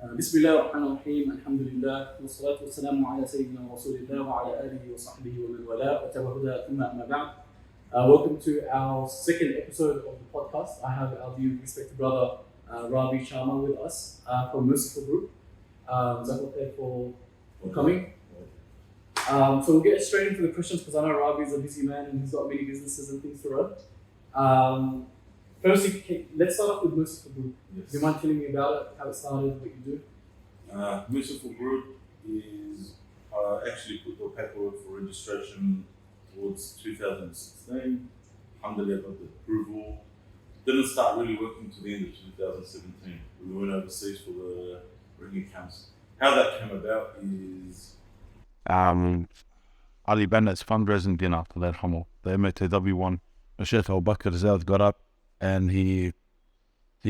بسم الله الرحمن الرحيم الحمد لله والصلاة والسلام على سيدنا رسول الله وعلى آله وصحبه ومن والاه وتبهدى ثم أما بعد. Welcome to our second episode of the podcast. I have our dear respected brother Rabih Chamma with us from Merciful Group. Jazakallah for coming. So we'll get straight into the questions because I know Rabih is a busy man and he's got many businesses and things to run. Firstly, let's start off with Merciful Group. Yes. Do you mind telling me about it, how it started, what you do? Merciful Group is actually put the paperwork for registration towards 2016. Alhamdulillah, got the approval. Didn't start really working to the end of 2017. We went overseas for the ringing camps. How that came about is Ali Bennett's fundraising dinner for that Hummel. The MATW one. Sheikh Al Bakr Zad got up and he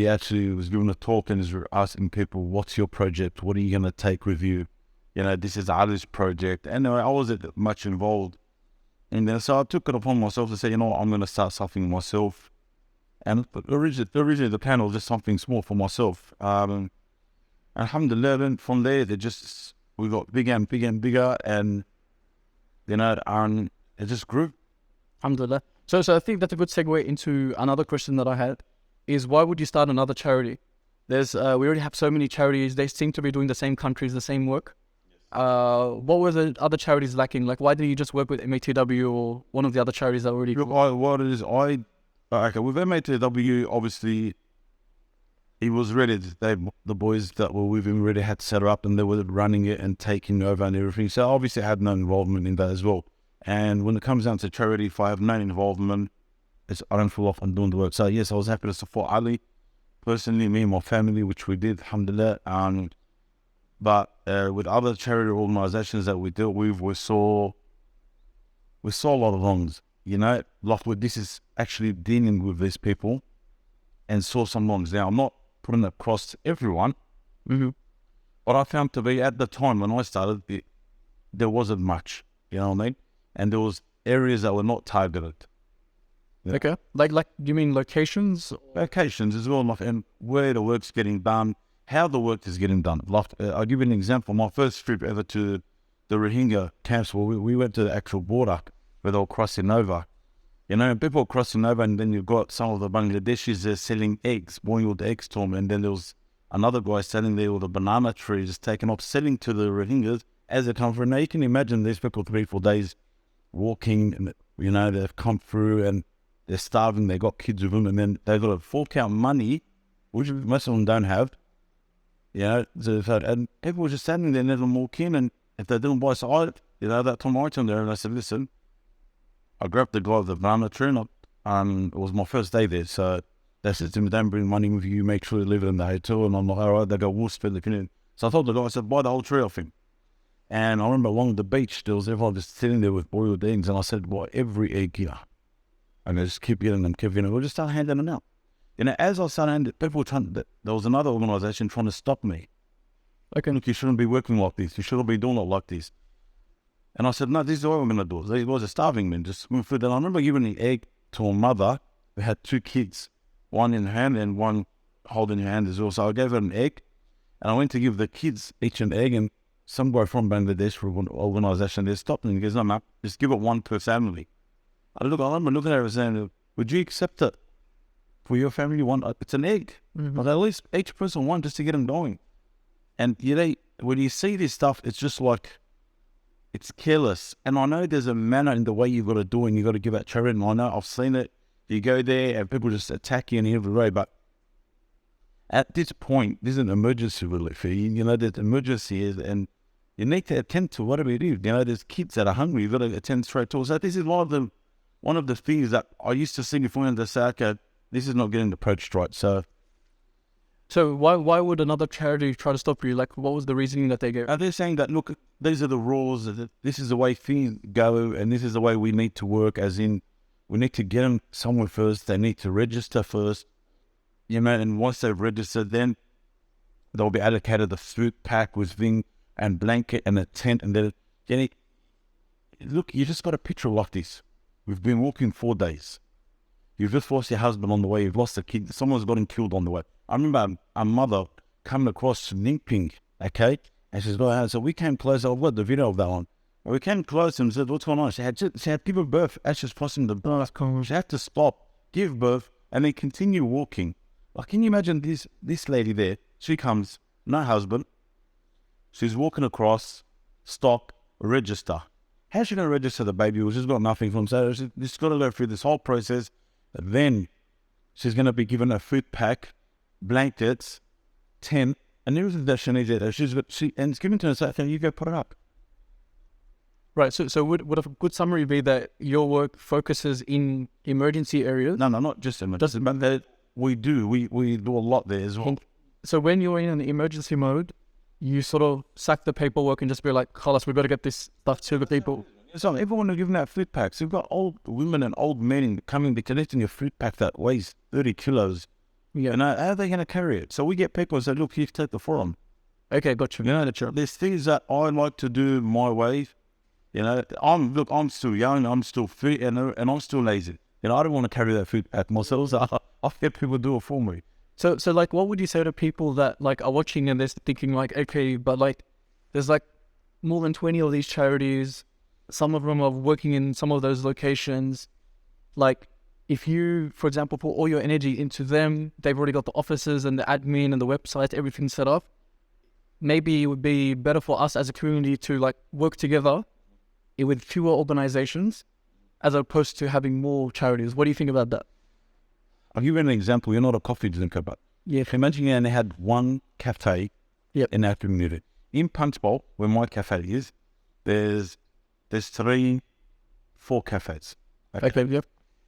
actually was giving a talk and was asking people, what's your project? What are you going to take with you? You know, this is Ali's project. And I wasn't much involved. And then so I took it upon myself to say, you know what, I'm going to start something myself. And originally the plan was just something small for myself. Alhamdulillah, then from there, we got bigger and bigger and bigger. And, you know, it just grew. Alhamdulillah. So I think that's a good segue into another question that I had, is why would you start another charity? We already have so many charities. They seem to be doing the same countries, the same work. What were the other charities lacking? Like, why didn't you just work with MATW or one of the other charities that already? Look, with MATW, obviously, he was ready. The boys that were with him already had set up and they were running it and taking over and everything. So obviously I had no involvement in that as well. And when it comes down to charity, if I have no involvement, I don't feel off on doing the work. So yes, I was happy to support Ali, personally, me and my family, which we did, alhamdulillah. But with other charity organizations that we dealt with, we saw a lot of wrongs. You know, like this is actually dealing with these people and saw some wrongs. Now, I'm not putting it across everyone. Mm-hmm. What I found to be at the time when I started, there wasn't much, you know what I mean? And there was areas that were not targeted. Yeah. Okay. Like you mean locations? Locations as well, like, and where the work's getting done, how the work is getting done. Like, I'll give you an example. My first trip ever to the Rohingya camps, where we went to the actual border where they were crossing over. You know, people crossing over, and then you've got some of the Bangladeshis there selling eggs, boiled eggs to them, and then there was another guy selling there with a banana tree just taken off, selling to the Rohingyas as they come through. Now, you can imagine these people 3-4 days walking, and, you know, they've come through and they're starving, they got kids with them, and then they've got to fork out money, which most of them don't have. You know, and people were just standing there and let them walk in, and if they didn't buy, so that time I turned there and I said, listen, I grabbed the guy with the banana tree, and it was my first day there, so they said to me, don't bring money with you, make sure you live in the hotel, and I'm like, all right, they go, we'll spend the opinion. So I told the guy, I said, buy the whole tree off him. And I remember along the beach, there was everyone just sitting there with boiled eggs, and I said, well, every egg here. And they just keep getting them, we'll just start handing them out. You know, as I started handing, people were there was another organization trying to stop me. Okay. Look, you shouldn't be working like this. You shouldn't be doing it like this. And I said, no, this is what we're going to do. These boys are starving men, just move food. And I remember giving the egg to a mother who had 2 kids, one in her hand and one holding her hand as well. So I gave her an egg, and I went to give the kids each an egg, and some guy from Bangladesh for an organization, they stopped me and he goes, no, man, just give it one per family. I remember looking at her and saying, would you accept it for your family? One, it's an egg. Mm-hmm. But at least each person one just to get them going. And you know, when you see this stuff, it's just like, it's careless. And I know there's a manner in the way you've got to do it, and you've got to give out charity. And I know I've seen it. You go there and people just attack you in every way. But at this point, there's an emergency relief. You know, there's emergency is, and you need to attend to whatever it is. You know, there's kids that are hungry. You've got to attend straight to. So this is one of the things that I used to see before in the say, okay, this is not getting approached right. So why would another charity try to stop you? Like, what was the reasoning that they gave? They're saying that, look, these are the rules. This is the way things go, and this is the way we need to work. As in, we need to get them somewhere first. They need to register first. You know, and once they've registered, then they'll be allocated the food pack with thing and blanket and a tent. And then, look, you just got a picture like this. We've been walking 4 days. You've just lost your husband on the way. You've lost a kid. Someone's gotten killed on the way. I remember a mother coming across limping, okay? And she's going, so we came close. I've got the video of that one. And we came close and said, what's going on? She had given birth as she's crossing the birth. She had to stop, give birth, and then continue walking. Like, can you imagine this lady there? She comes, no husband. She's walking across, stop, register. How's she going to register the baby? She's got nothing from, so she's got to go through this whole process. Then she's going to be given a food pack, blankets, tent, and everything that she needs. And it's given to her, so you go put it up. Right. So would a good summary be that your work focuses in emergency areas? No, not just emergency, but that we do a lot there as well. So when you're in an emergency mode, you sort of sack the paperwork and just be like, Carlos, we've got to get this stuff to the people. So everyone are giving out food packs. You've got old women and old men coming, they're collecting a food pack that weighs 30 kilos. Yeah. And how are they going to carry it? So we get people and say, look, you take the forum. Okay, gotcha. You know, there's things that I like to do my way. You know, I'm still young, I'm still fit, and I'm still lazy. You know, I don't want to carry that food pack myself, so I'll get people to do it for me. So like, what would you say to people that like are watching and they're thinking like, okay, but like, there's like more than 20 of these charities. Some of them are working in some of those locations. Like, if you, for example, put all your energy into them, they've already got the offices and the admin and the website, everything set up. Maybe it would be better for us as a community to like work together with fewer organizations as opposed to having more charities. What do you think about that? I'll give you an example. You're not a coffee drinker, but imagine you only had one cafe in our community. In Punch Bowl, where my cafe is, there's 3-4 cafes. Okay, yep.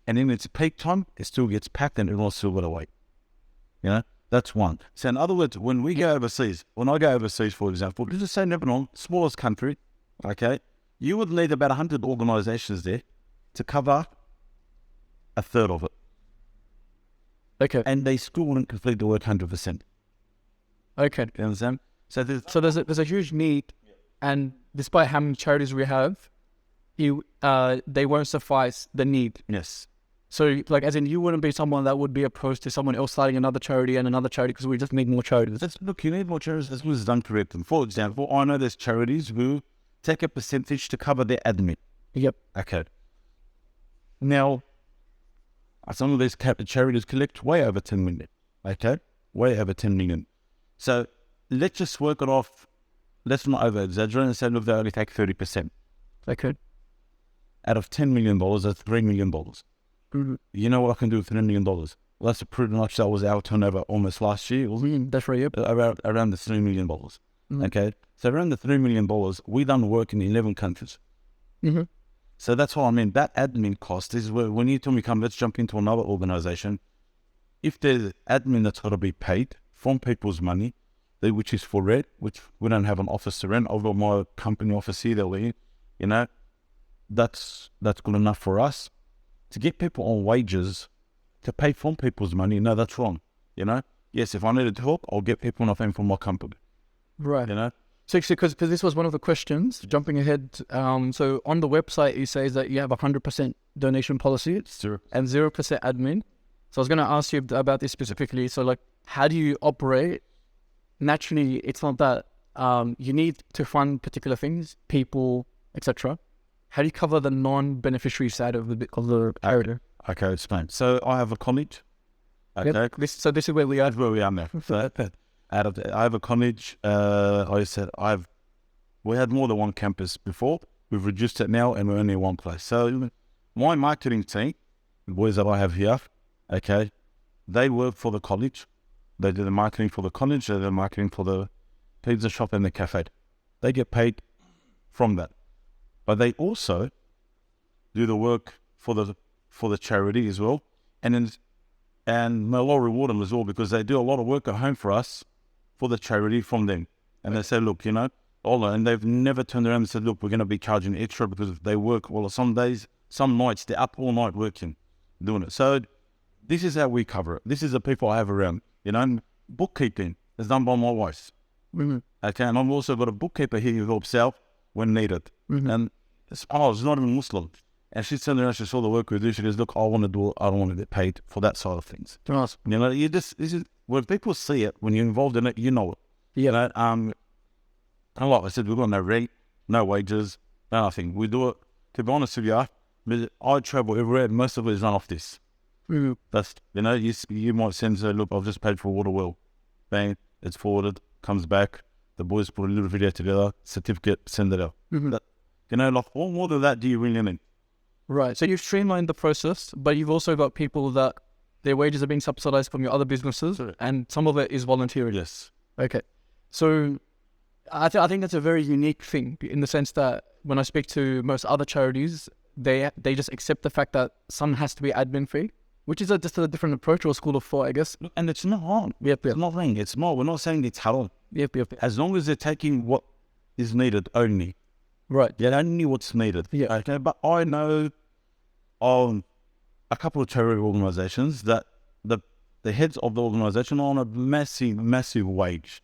And in its peak time, it still gets packed and everyone's still got to wait. You know, that's one. So in other words, when I go overseas, for example, let's just say Lebanon, smallest country, okay, you would need about 100 organizations there to cover a third of it. Okay. And they still wouldn't complete the work 100%. Okay. You understand? So there's a huge need, and despite how many charities we have, they won't suffice the need. Yes. So, like, as in, you wouldn't be someone that would be opposed to someone else starting another charity and another charity because we just need more charities. Look, you need more charities as well as done correctly. For example, I know there's charities who take a percentage to cover their admin. Yep. Okay. Now, some of these charities collect way over 10 million. Okay? Way over 10 million. So, let's just work it off. Let's not over-exaggerate and say, look, they only take 30%. Okay. Out of $10 million, that's $3 million. Mm-hmm. You know what I can do with $3 million? Well, that's pretty much, that was our turnover almost last year. That's right, yep. Around the $3 million. Mm-hmm. Okay? So around the $3 million, we done work in 11 countries. Mm-hmm. So that's what I mean. That admin cost is where, when you tell me, come, let's jump into another organization. If there's admin that's got to be paid from people's money, which is for rent, which we don't have an office to rent. I've got my company office here that we're, you know, that's good enough for us. To get people on wages, to pay from people's money, no, that's wrong. You know, yes, if I needed help, I'll get people enough in from my company. Right. You know. So actually, because this was one of the questions, jumping ahead, so on the website, it says that you have 100% donation policy and 0% admin. So I was going to ask you about this specifically. So, like, how do you operate? Naturally, it's not that you need to fund particular things, people, etc. How do you cover the non-beneficiary side of the charity? Okay, explain. So I have a college. Okay. Yep. This is where we are. That's where we are now. So I have a college. We had more than one campus before. We've reduced it now, and we're only in one place. So my marketing team, the boys that I have here, okay, they work for the college. They do the marketing for the college. They do the marketing for the pizza shop and the cafe. They get paid from that, but they also do the work for the charity as well, and I'll reward them as well because they do a lot of work at home for us, for the charity from them. And they say, look, you know, and they've never turned around and said, look, we're going to be charging extra because they work. Well, some days, some nights, they're up all night working, doing it. So this is how we cover it. This is the people I have around. You know, bookkeeping is done by my wife. Mm-hmm. Okay, and I've also got a bookkeeper here who helps out when needed. Mm-hmm. And it's not even Muslim. And she turned around, she saw the work we do. She goes, look, I want to do it. I don't want to get paid for that side of things. Nice. You know, this is when people see it, when you're involved in it, you know it. Yeah. You know, and like I said, we've got no rate, no wages, no nothing. We do it, to be honest with you, I travel everywhere, and most of it is run off this. Mm. That's, you know, you might send, say, look, I've just paid for a water well. Bang, it's forwarded, comes back, the boys put a little video together, certificate, send it out. Mm-hmm. But, you know, like, what more than that do you really need? Right. So you've streamlined the process, but you've also got people that their wages are being subsidized from your other businesses, Correct. and some of it is voluntary. Yes. Okay. So I think that's a very unique thing in the sense that when I speak to most other charities, they just accept the fact that some has to be admin fee, which is just a different approach or school of thought, I guess. Look, and it's not hard. Yep. It's nothing. It's not. We're not saying it's hard. Yep. As long as they're taking what is needed only. Right. Yeah, only what's needed. Yeah. Okay, but I know of a couple of charity organisations that the heads of the organisation are on a massive wage.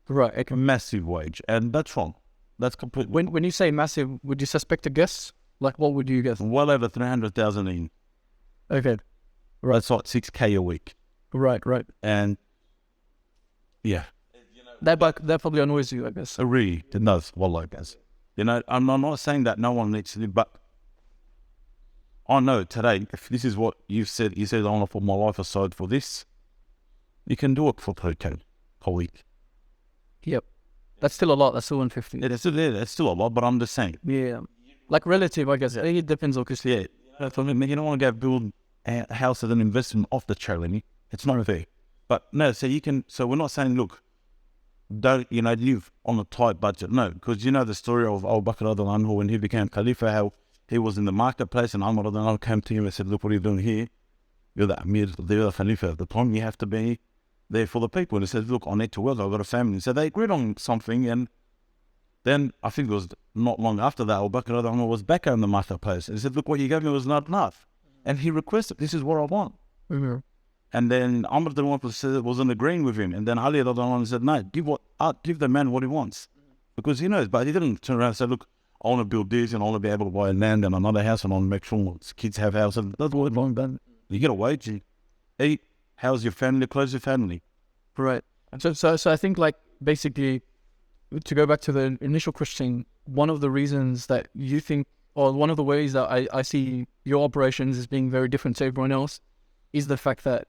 Right. Okay. Massive wage. And that's wrong. That's completely When you say massive, would you suspect a guess? Like, what would you guess? well over 300,000 in. Okay. That's like 6K a week. Right. And yeah, That probably annoys you, I guess. really, it does. Wallah, guys. You know, I'm not saying that no one needs to do, but I know today, if this is what you said, I want to put my life aside for this, you can do it for 3K a week. Yep. That's still a lot. That's still 150. It's still a lot, but I'm just saying. Yeah. Like relative, I guess. It depends, obviously. Yeah, I mean, you don't want to go build a house as an investment off the charity. It's not fair. But no, so we're not saying, look, don't, you know, live on a tight budget. No, because you know the story of Abu Bakr radiallahu anhu when he became Khalifa, how he was in the marketplace and Umar radiallahu anhu came to him and said, look, what are you doing here? You're the Amir, you're the Khalifa at the time, you have to be there for the people. And he said, look, I need to work, I've got a family. So they agreed on something, and then I think it was not long after that, Abu Bakr radiallahu anhu was back in the marketplace. And he said, look, what you gave me was not enough. And he requested, this is what I want. Mm-hmm. And then Amr wasn't agreeing with him. And then Ali radiallahu anhu said, no, give the man what he wants. Because he knows, but he didn't turn around and say, look, I want to build this and I want to be able to buy land and another house and I want to make sure kids have houses. That's what I'm done. You get a wage, you eat, house your family, clothe your family. Right. So I think, like, basically, to go back to the initial question, one of the reasons that you think, or one of the ways that I see your operations as being very different to everyone else is the fact that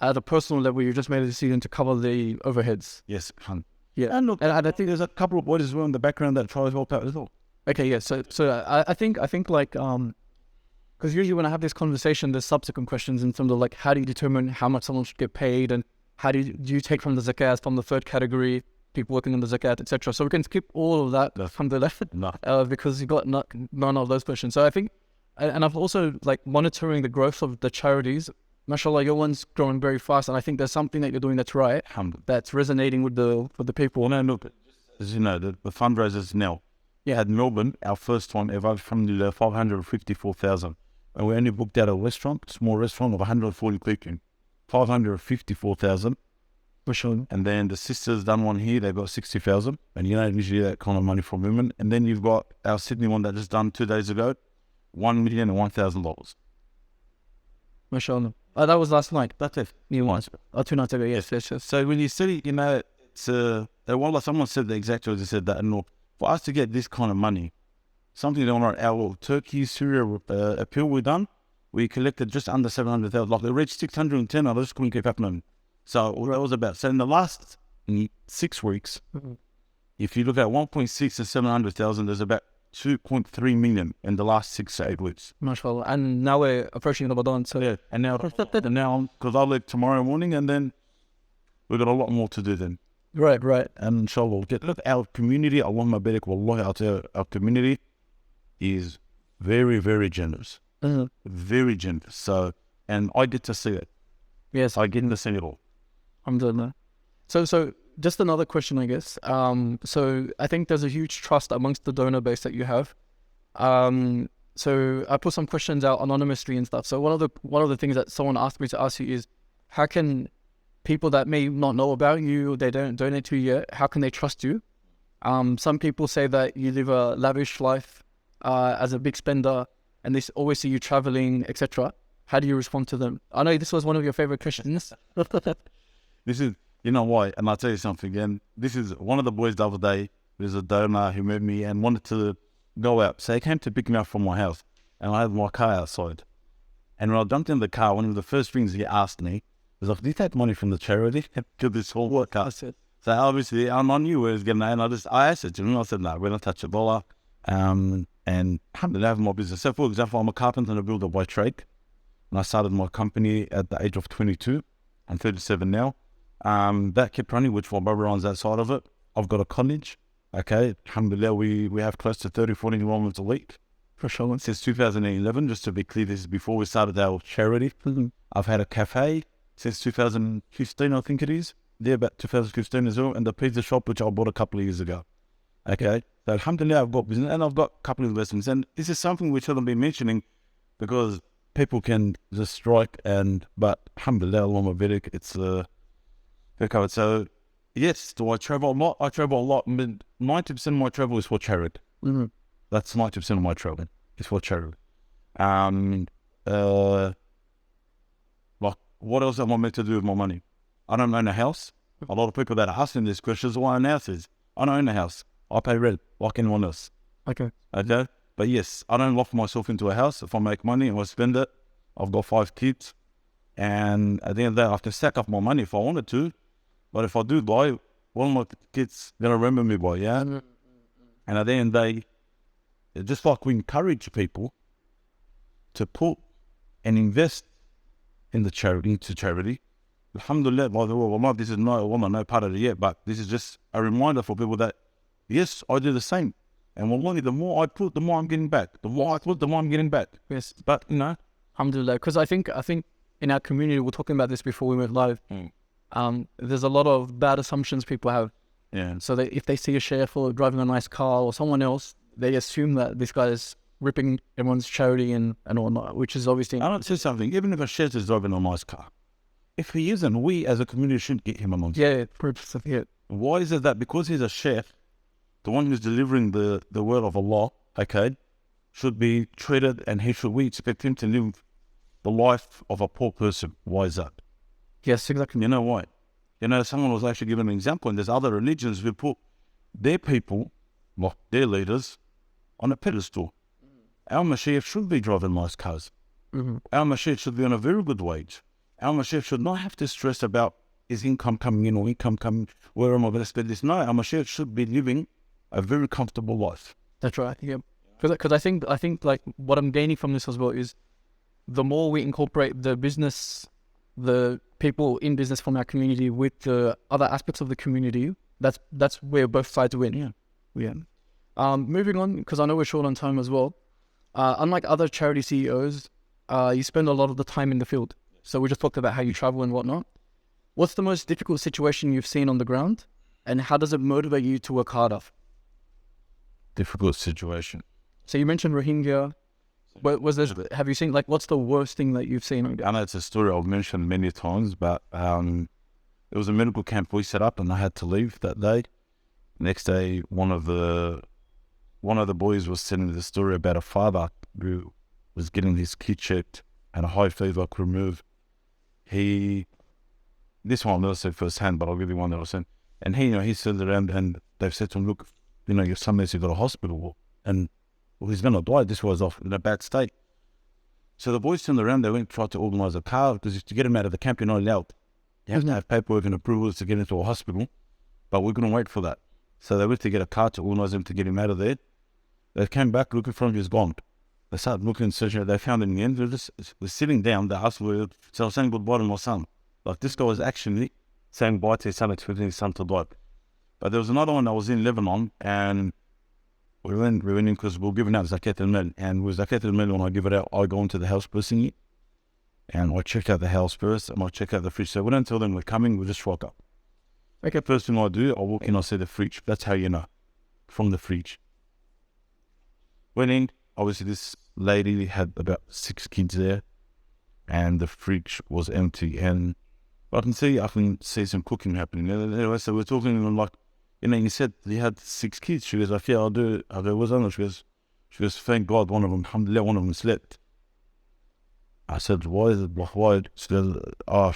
at a personal level, you just made a decision to cover the overheads. Yes, hun. Yeah. And look, And I think there's a couple of boys as well in the background that try to help out as well. Okay, yeah. So I think like because usually when I have this conversation, there's subsequent questions in terms of like how do you determine how much someone should get paid, and how do you take from the zakat from the third category, people working on the zakat, etc. So we can skip all of that from the left because you got none of those questions. So I think, and I've also like monitoring the growth of the charities. Mashallah, your one's growing very fast, and I think there's something that you're doing that's right, that's resonating with the people. Well, no, look, as you know, the fundraisers now. Yeah, at Melbourne, our first one ever from the 554,000. And we only booked out a restaurant, small restaurant of 140 people. 554,000. For sure. And then the sisters done one here, they got 60,000. And you know, usually that kind of money from women. And then you've got our Sydney one that just done 2 days ago, $1,001,000. Mashallah. That was last night. That's it. New ones. 2 nights ago, yes. So when you see, you know, it's well, someone said the exact words, they said that, and look, for us to get this kind of money, something on our Turkey, Syria appeal we done, we collected just under 700,000. Like, it reached 610, I just couldn't keep happening. So what that was about. So in the last 6 weeks, if you look at 1.6 and 700,000, there's about 2.3 million in the last 6 to 8 weeks. MashaAllah. And now we're approaching Ramadan, so yeah. And now, because I leave tomorrow morning, and then we've got a lot more to do then. Right. And inshallah, we'll get, look, our community, Allah barik wallahi, our community is very, very generous. Very generous. So, and I get to see it. Yes. I get to see it all. Alhamdulillah. So just another question, I guess. So I think there's a huge trust amongst the donor base that you have. So I put some questions out anonymously and stuff. So one of the things that someone asked me to ask you is, how can people that may not know about you, they don't donate to you yet, how can they trust you? Some people say that you live a lavish life as a big spender, and they always see you traveling, etc., how do you respond to them? I know this was one of your favorite questions. This is, you know why? And I'll tell you something. And this is one of the boys the other day. There's a donor who met me and wanted to go out. So he came to pick me up from my house, and I had my car outside. And when I jumped in the car, one of the first things he asked me was like, "Do you take money from the charity to this whole workout?" So obviously, I knew where he was getting at, and I asked it to him. I said, "No, we don't touch a dollar." And alhamdulillah, I have my business. So, for example, I'm a carpenter and a builder by trade. And I started my company at the age of 22. I'm 37 now. That kept running, which my brother runs that side of it. I've got a college. Okay, alhamdulillah, we have close to 30, 40 enrollments a week. For sure. Since 2011, just to be clear, this is before we started our charity. I've had a cafe since 2015, I think it is. Yeah, about 2015 as well. And the pizza shop, which I bought a couple of years ago. Okay, so alhamdulillah, I've got business and I've got a couple of investments. And this is something we shouldn't be mentioning because people can just strike but alhamdulillah, Allahumma barik, it's covered. So yes, do I travel a lot? I travel a lot. 90% of my travel is for charity. That's 90% of my travel. It's for charity. Like, what else am I meant to do with my money? I don't own a house. A lot of people that are asking these questions, why I own houses? I don't own a house. I pay rent like anyone else. Okay. But yes, I don't lock myself into a house. If I make money and I spend it, I've got 5 kids. And at the end of the day, I can stack up my money if I wanted to. But if I do buy, one of my kids going to remember me by, yeah? And at the end of the day, it's just like we encourage people to put and invest into charity. Alhamdulillah, by the way, well, this is no part of it yet, but this is just a reminder for people that, yes, I do the same. And wallahi, the more I put, the more I'm getting back. The more I put, the more I'm getting back. Yes. But, you know. Alhamdulillah. Because I think in our community, we're talking about this before we went live. There's a lot of bad assumptions people have. Yeah. So that if they see a sheikh or driving a nice car or someone else, they assume that this guy is ripping everyone's charity and whatnot, which is obviously... I don't say something. Even if a sheikh is driving a nice car, if he isn't, we as a community should get him a nice car. Yeah. Why is it that because he's a sheikh, the one who's delivering the word of Allah, okay, should be treated and we expect him to live the life of a poor person? Why is that? Yes, exactly. You know why? You know, someone was actually given an example, and there's other religions who put their people, like their leaders, on a pedestal. Our Mashiach should be driving nice cars. Our Mashiach should be on a very good wage. Our Mashiach should not have to stress about his income coming in or income coming, where am I going to spend this? No, our Mashiach should be living a very comfortable life. That's right. Yeah. Because I think like what I'm gaining from this as well is the more we incorporate the people in business from our community with the other aspects of the community, that's where both sides win. Yeah. Moving on, because I know we're short on time as well. Unlike other charity CEOs, you spend a lot of the time in the field. So we just talked about how you travel and whatnot. What's the most difficult situation you've seen on the ground, and how does it motivate you to work harder? Difficult situation. So you mentioned Rohingya. Have you seen, like, what's the worst thing that you've seen? I know it's a story I've mentioned many times, but it was a medical camp we set up, and I had to leave that day. Next day, one of the boys was telling the story about a father who was getting his kid checked and a high fever could remove. This one I'll never say firsthand, but I'll give you one that I said. And he stood around and they've said to him, look, your son needs to go to hospital and he's going to die. This was off in a bad state. So the boys turned around, they went and tried to organise a car because to get him out of the camp, you're not allowed. You have to have paperwork and approvals to get into a hospital, but we couldn't wait for that. So they went to get a car to organise him to get him out of there. They came back looking for him, he was gone. They started looking and searching, they found him in the end. They're sitting down, they asked for it. So I was saying goodbye to my son. Like, this guy was actually saying bye to his son, expecting his son to die. But there was another one that was in Lebanon, and we went in because we were giving out Zakat al-Mal. And with Zakat al-Mal, when I give it out, I go into the house personally, and I check out the house first, and I check out the fridge. So we don't tell them we're coming, we just rock up. Okay, first thing I do, I walk in, I see the fridge. That's how you know, from the fridge. Went in, obviously this lady had about 6 kids there, and the fridge was empty, and I can see some cooking happening. Anyway, so we're talking, and I'm like, you said you had 6 kids. She goes, yeah, I do. I go, what's on? She goes, She goes, thank God one of them, alhamdulillah, one of them slept. I said, why is it, why? She goes, oh,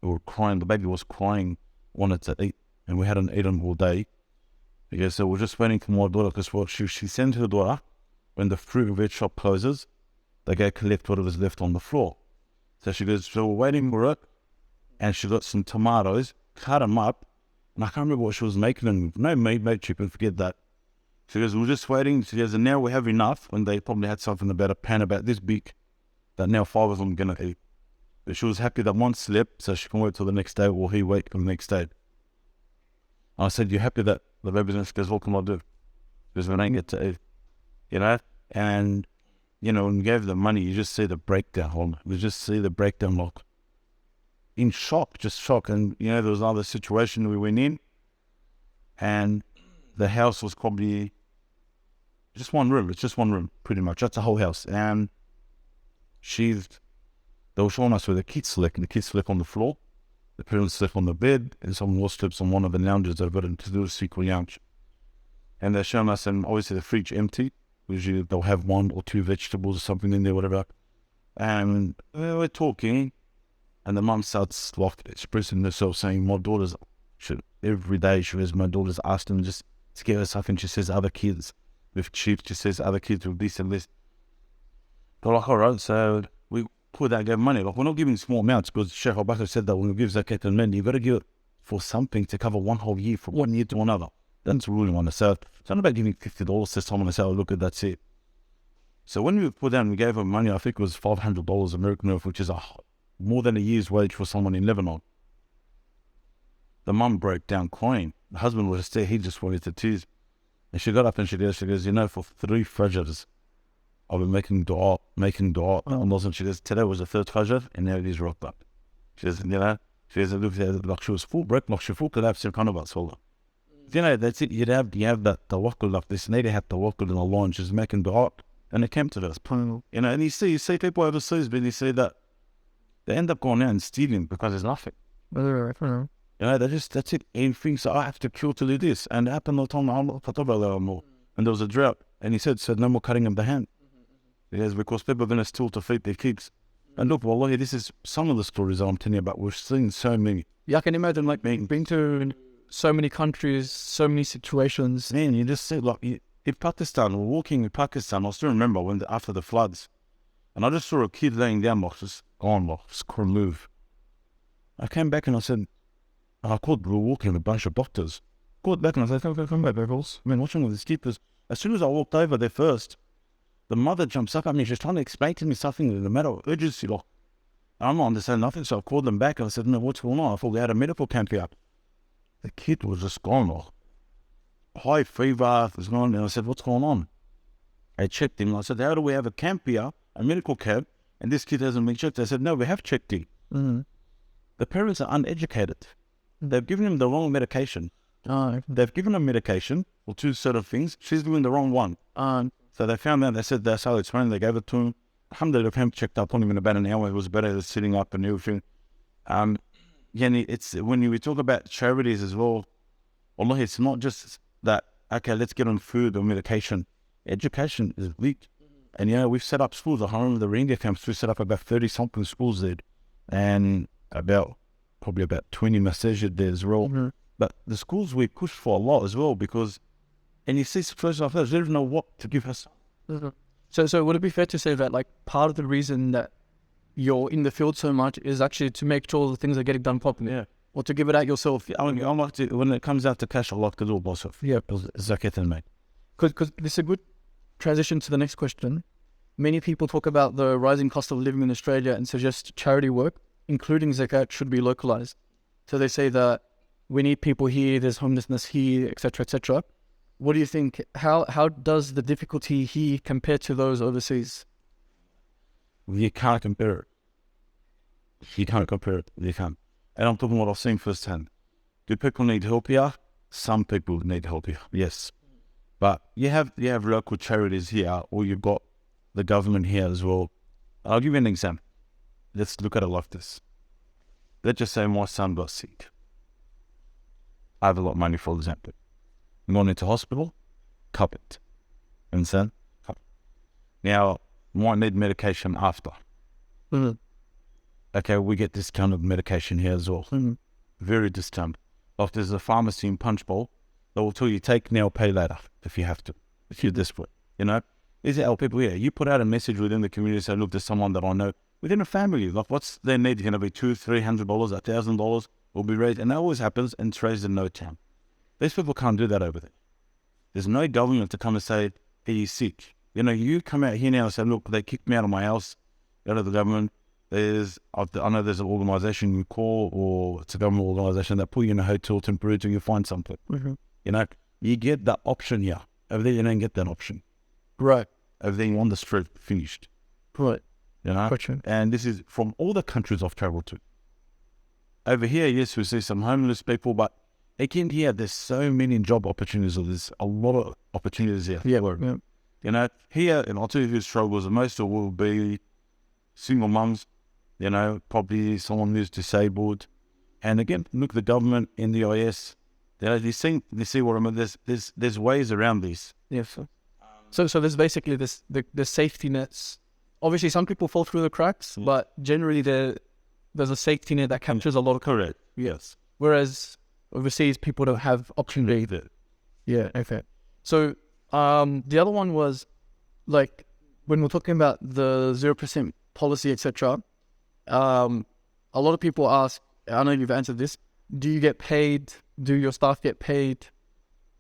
we were crying, the baby was crying, wanted to eat, and we hadn't eaten all day. He goes, so we're just waiting for my daughter, because what she sent her daughter, when the fruit and veg shop closes, they go collect whatever's left on the floor. So she goes, so we're waiting for it, and she got some tomatoes, cut them up, and I can't remember what she was making them. No meat, made chicken, forget that. She goes, we're just waiting. She goes, and now we have enough, and they probably had something about a pan about this big, that now 5 of them are going to eat. But she was happy that one slept, so she can wait till the next day, or he wait till the next day. I said, you happy that the baby's in? She goes, what can I do? Because we don't get to eat, you know? And, you know, when you gave the money, you just see the breakdown. You just see the breakdown, like, in shock, just shock. And, you know, there was another situation we went in, and the house was probably just one room. It's just one room, pretty much. That's the whole house. And they were showing us where the kids slept, and the kids slept on the floor. The parents slept on the bed, and someone else slept on one of the lounges that got into the secret lounge. And they're showing us, and obviously the fridge empty. Usually they'll have 1 or 2 vegetables or something in there, whatever. And we're talking, and the mum starts like expressing herself, saying, my daughter's, every day she goes, my daughter's asked them just to give her something. She says other kids with chips, she says other kids with this and this. They're like, all right, so we put that, gave money. Like, we're not giving small amounts, because Sheikh Al-Bakr said that when we give zakat and money, you've got to give it for something to cover one whole year, from one year to another. That's really one. So it's not about giving $50 to someone and say, oh, look, that's it. So when we put down, we gave her money, I think it was $500 American earth, which is more than a year's wage for someone in Lebanon. The mum broke down crying. The husband was there, he just wanted to tears. And she got up and she goes, you know, for 3 Fajrs, I've been making dua. And she goes, today was the 3rd Fajr, and now it is rocked up. She goes, you know, she goes, like she was full break, like she full collapse in front of us all. You know, that's it. You have that tawakkul of this. Need to have tawakkul in Allah, and she's making dua, and it came to us. You know, and you see people overseas, but you see that they end up going out and stealing because there's nothing. You know, that's it. And thinks, I have to kill to do this. And it happened all the time. And there was a drought, and he said no more cutting of the hand. Yes, because people are going to steal to feed their kids. And look, wallahi, this is some of the stories I'm telling you about. We've seen so many. Yeah, I can imagine, like, being to so many countries, so many situations. Man, you just see, like, in Pakistan, we're walking in Pakistan, I still remember after the floods, and I just saw a kid laying down, like, just gone, like, just couldn't move. I came back and I said, we were walking with a bunch of doctors. Called back and I said, come back, girls. I mean, what's wrong with these keepers? As soon as I walked over there first, the mother jumps up at me, she's trying to explain to me something in a matter of urgency, like, I'm not understanding nothing, so I called them back and I said, no, what's going on? I thought we had a medical camp here. The kid was just gone, like, high fever, was gone, and I said, what's going on? I checked him, and I said, how do we have a camp here, a medical camp, and this kid hasn't been checked? They said, no, we have checked him. Mm-hmm. The parents are uneducated. They've given him the wrong medication. They've given him medication for 2 certain things. She's doing the wrong one. So they found out, they said that's how it's running. They gave it to him. Alhamdulillah, him checked up on him in about an hour. It was better than sitting up and everything. Yeah, it's when we talk about charities as well, Allah, it's not just that, okay, let's get on food or medication. Education is weak. And, you know, we've set up schools. I remember the Rohingya camps, we set up about 30-something schools there. And probably about 20 masajid there as well. Mm-hmm. But the schools we push for a lot as well, because, and you see situations like that, they don't know what to give us. Mm-hmm. So would it be fair to say that, like, part of the reason that you're in the field so much is actually to make sure the things are getting done properly? Yeah. Or to give it out yourself? I like to, when it comes out to cash, I like to do it myself. Yeah. Zakat and mate. Because this is a good transition to the next question. Many people talk about the rising cost of living in Australia and suggest charity work, including zakat, should be localized. So they say that we need people here, there's homelessness here, etc., etc. What do you think? How does the difficulty here compare to those overseas? You can't compare it. You can't compare it. You can't. And I'm talking what I've seen firsthand. Do people need help here? Some people need help here, yes. But you have local charities here, or you've got the government here as well. I'll give you an example. Let's look at it like this. Let's just say my son got sick. I have a lot of money, for example. I'm going into hospital, cup it. Understand? Now, might need medication after. Mm-hmm. Okay, we get discounted medication here as well. Mm-hmm. Very discounted. Like there's a pharmacy in Punchbowl that will tell you take now, pay later if you have to, if you're desperate. You know, these are our people here. You put out a message within the community, say, look, there's someone that I know within a family. Like, what's their need? Going to be $200-300, $1,000 will be raised, and that always happens, and it's raised in no time. These people can't do that over there. There's no government to come and say, hey, you're sick. You know, you come out here now and say, look, they kicked me out of my house, out of the government. I know there's an organisation you call, or it's a government organisation that put you in a hotel temporarily till you find something. Mm-hmm. You know, you get that option here. Over there, you don't get that option. Right. Over there, you on the street, finished. Right. You know, Gotcha. and this is from all the countries I've travelled to. Over here, yes, we see some homeless people, but again, here, there's so many job opportunities. There's a lot of opportunities here. Yeah. You know, here, and I'll tell you who struggles the most will be single mums, you know, probably someone who's disabled. And again, look, the government, NDIS, they see what I mean. There's ways around this. Yes. So there's basically the safety nets. Obviously, some people fall through the cracks, but generally there's a safety net that captures a lot of. Correct. Yes. Whereas overseas, people don't have opportunity. Yeah. Okay. So the other one was like when we're talking about the 0% policy, etc. A lot of people ask. I know you've answered this. Do you get paid? Do your staff get paid,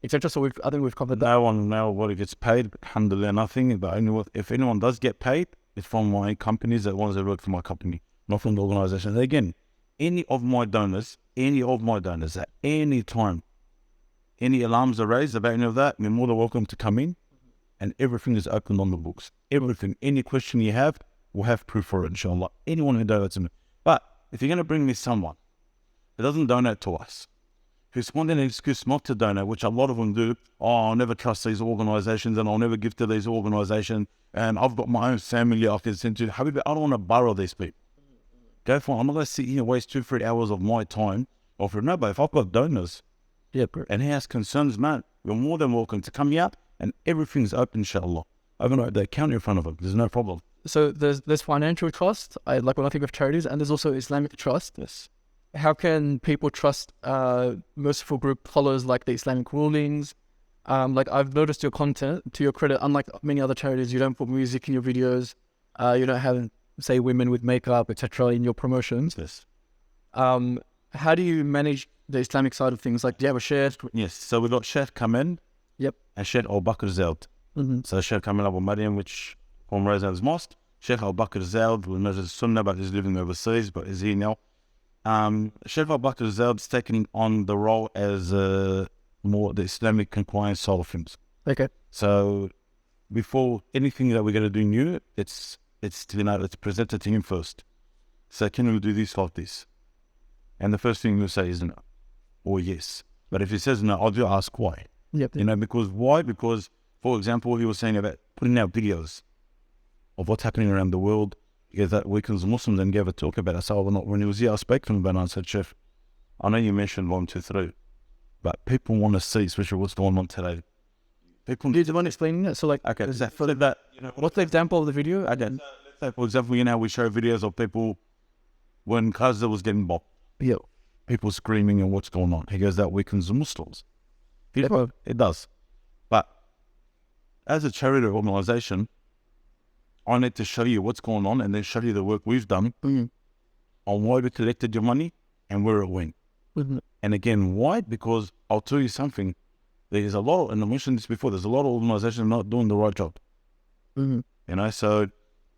etc.? So I think we've covered that. No one now what gets paid, alhamdulillah, nothing. But only if anyone does get paid, it's from my companies, the ones that work for my company, not from the organisation. Again, any of my donors at any time, any alarms are raised about any of that, you're more than welcome to come in, and everything is open on the books. Everything, any question you have, we'll have proof for it, inshallah. Anyone who donates to me. But if you're going to bring me someone that doesn't donate to us, who's wanting an excuse not to donate, which a lot of them do, I'll never trust these organisations and I'll never give to these organisations, and I've got my own family I can send to. Habibi, I don't want to borrow these people. Go for it. I'm not going to sit here and waste 2-3 hours of my time. Or for no, but if I've got donors and he has concerns, man, you're more than welcome to come here, and everything's open, inshallah. Overnight, the account in front of them, there's no problem. So there's financial trust, like when I think of charities, and there's also Islamic trust. Yes. How can people trust Merciful Group follows like the Islamic rulings? Like I've noticed your content, to your credit, unlike many other charities, you don't put music in your videos. You don't have, say, women with makeup, etc. in your promotions. Yes. How do you manage the Islamic side of things? Like, do you have a share? Yes. So we've got Sheikh Kamen. Yep. And Sheikh Al-Bakr Zeld. Mm-hmm. So Sheikh Kamen Abu Maryam, which from Roseanne's Mosque. Sheikh Al-Bakr Zeld, who knows as Sunnah, but is living overseas, but is here now. Sheikh Al-Bakr Zeld's taking on the role as more the Islamic compliance side of things. Okay. So before anything that we're going to do new, it's presented to him first. So can we do this like this? And the first thing you'll say is no or yes. But if he says no, I'll just ask why. Yep. You know, because why? Because, for example, he was saying about putting out videos of what's happening around the world, because that weakens Muslims, and gave a talk about it. So when he was here, I spoke to him about it. I said, Chef, I know you mentioned 1, 2, 3, but people want to see, especially what's going on today. People. Do you mind explaining that? So, like, okay, is that you know, what's the example of the video? Okay. Let's say, for example, you know, we show videos of people when Gaza was getting bombed. Yeah. People screaming and what's going on. He goes, that weakens the Muslims. It does. But as a charity organisation, I need to show you what's going on and then show you the work we've done on why we collected your money and where it went. Mm-hmm. And again, why? Because I'll tell you something. There's a lot, and I mentioned this before, there's a lot of organisations not doing the right job. Mm-hmm. You know, so,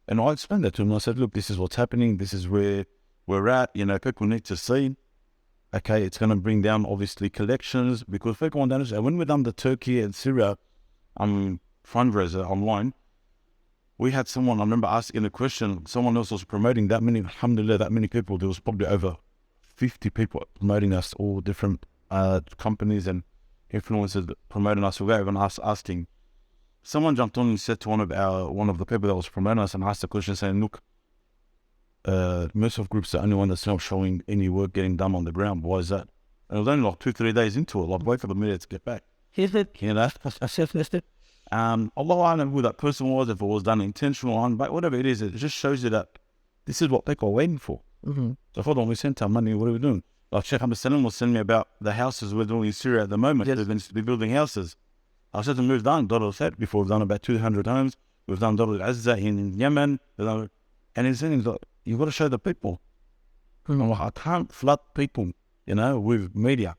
and I explained that to him. I said, look, this is what's happening. This is where we're at. You know, people need to see. Okay, it's going to bring down, obviously, collections, because people want to understand. When we done the Turkey and Syria fundraiser online, we had someone, I remember asking a question, someone else was promoting that many, alhamdulillah, that many people. There was probably over 50 people promoting us, all different companies and influencers promoting us. We were even asking. Someone jumped on and said to one of the people that was promoting us and asked the question saying, look, Merciful Group's the only one that's not showing any work getting done on the ground. Why is that? And it was only like 2-3 days into it, like wait for the media to get back. You know? Although I don't know who that person was, if it was done intentional on, but whatever it is, it just shows you that this is what people are waiting for. Mm-hmm. So hold on, we sent our money, what are we doing? Like Sheikh Hamad Salam was telling me about the houses we're doing in Syria at the moment. Yes. They're going to be building houses. I said to him, we've done Dar al-Thad before, we've done about 200 homes. We've done Dar al-Azza in Yemen. And he's saying, like, you've got to show the people. I'm like, I can't flood people, with media.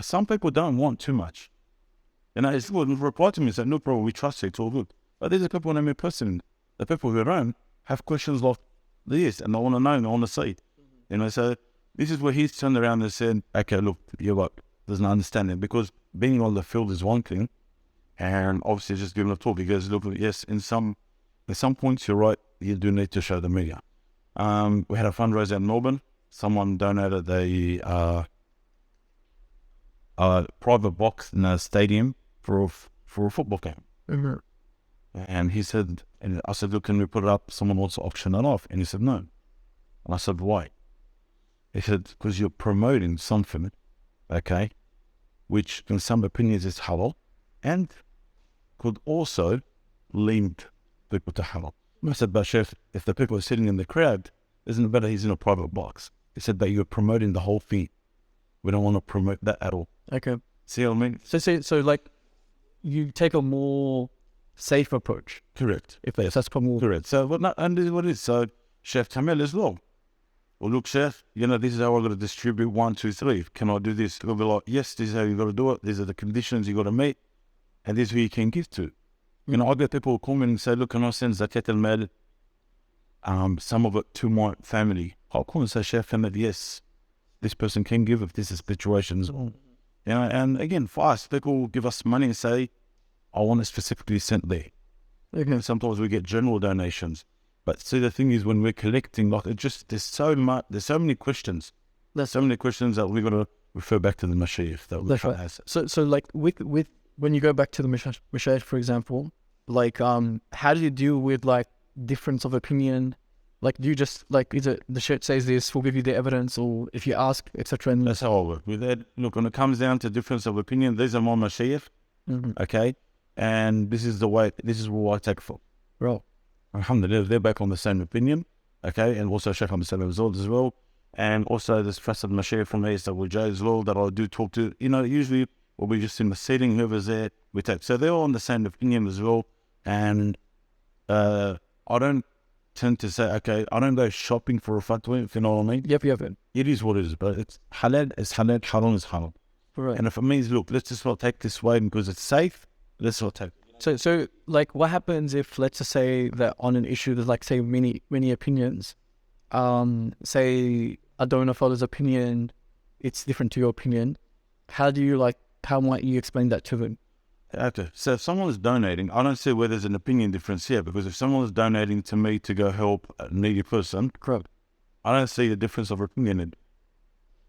Some people don't want too much. It's good. Reply to me and say, no problem, we trust you, it's all good. But there's a people in person, the people who are around have questions like this, and they want to know, and they want to see. So this is where he's turned around and said, okay, look, you're right, there's no understanding, because being on the field is one thing, and obviously just giving a talk, because look, yes, at some points you're right, you do need to show the media. We had a fundraiser in Melbourne. Someone donated a private box in a stadium for a football game. Mm-hmm. And he said, and I said, look, can we put it up? Someone wants to auction it off. And he said, no. And I said, why? He said, because you're promoting something, okay, which in some opinions is halal, and could also lead people to halal. I said, but Chef, if the people are sitting in the crowd, isn't it better he's in a private box? He said, but you're promoting the whole thing. We don't want to promote that at all. Okay. See what I mean? So like, you take a more safe approach. Correct. If that's more correct. So and this is what it is. So Chef Tamil as well. Well, look, Chef, this is how I'm going to distribute 1, 2, 3. Can I do this? It'll be like, yes, this is how you got to do it. These are the conditions you got to meet, and this is who you can give to. I get people who come in and say, look, can I send zakat al-mal, some of it to my family? I'll call and say, Chef Hamad, yes, this person can give if this is situations. And again, for us, people give us money and say, I want it specifically sent there. Okay. Sometimes we get general donations. But see, the thing is, when we're collecting, like, there's so many questions. There's so many questions that we're going to refer back to the Mashaykh that we can't answer. So like with when you go back to the Mashaykh, for example, like how do you deal with like difference of opinion? Like, do you just like, is it the Shaykh says this, we'll give you the evidence, or if you ask, etc. That's how I work with that. Look, when it comes down to difference of opinion, these are my Mashaykh, okay, and this is what I take for. Right. Alhamdulillah, they're back on the same opinion, okay, and also Sheikh Hamad Salam as well, and also this trusted Mashaykh from ASWJ as well that I do talk to. Usually we'll be just in the seating, whoever's there, we take. So they're all on the same opinion as well, and I don't tend to say, okay, I don't go shopping for a fatwa, if you know what I mean. Yep. It is what it is, but it's halal is halal, haram is haram. Right. And if it means, look, let's just not take this way because it's safe, let's not take it. So like, what happens if, let's just say that on an issue there's like, say, many opinions, say a donor follows opinion, it's different to your opinion. How might you explain that to them? Okay, so if someone is donating, I don't see where there's an opinion difference here, because if someone is donating to me to go help a needy person, correct, I don't see a difference of opinion in it.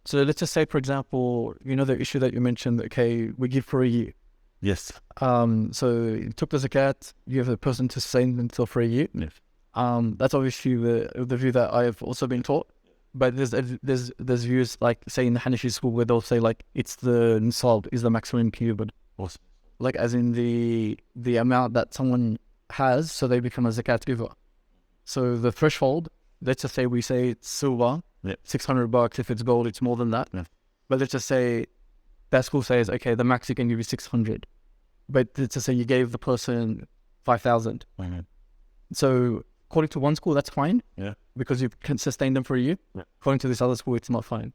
So let's just say, for example, the issue that you mentioned, okay, we give for a year. Yes. So you took the zakat, you have a person to sustain themselves for a year. Yes. That's obviously the view that I have also been taught. But there's views like, say, in the Hanafi school where they'll say like it's the nisab is the maximum period. Awesome. Like as in the amount that someone has, so they become a zakat giver. So the threshold, let's just say we say it's silver, $600. If it's gold, it's more than that. Yeah. But let's just say that school says, okay, the max you can give you 600. But let's just say you gave the person 5,000. Mm-hmm. So according to one school, that's fine. Yeah. Because you can sustain them for a year. Yeah. According to this other school, it's not fine.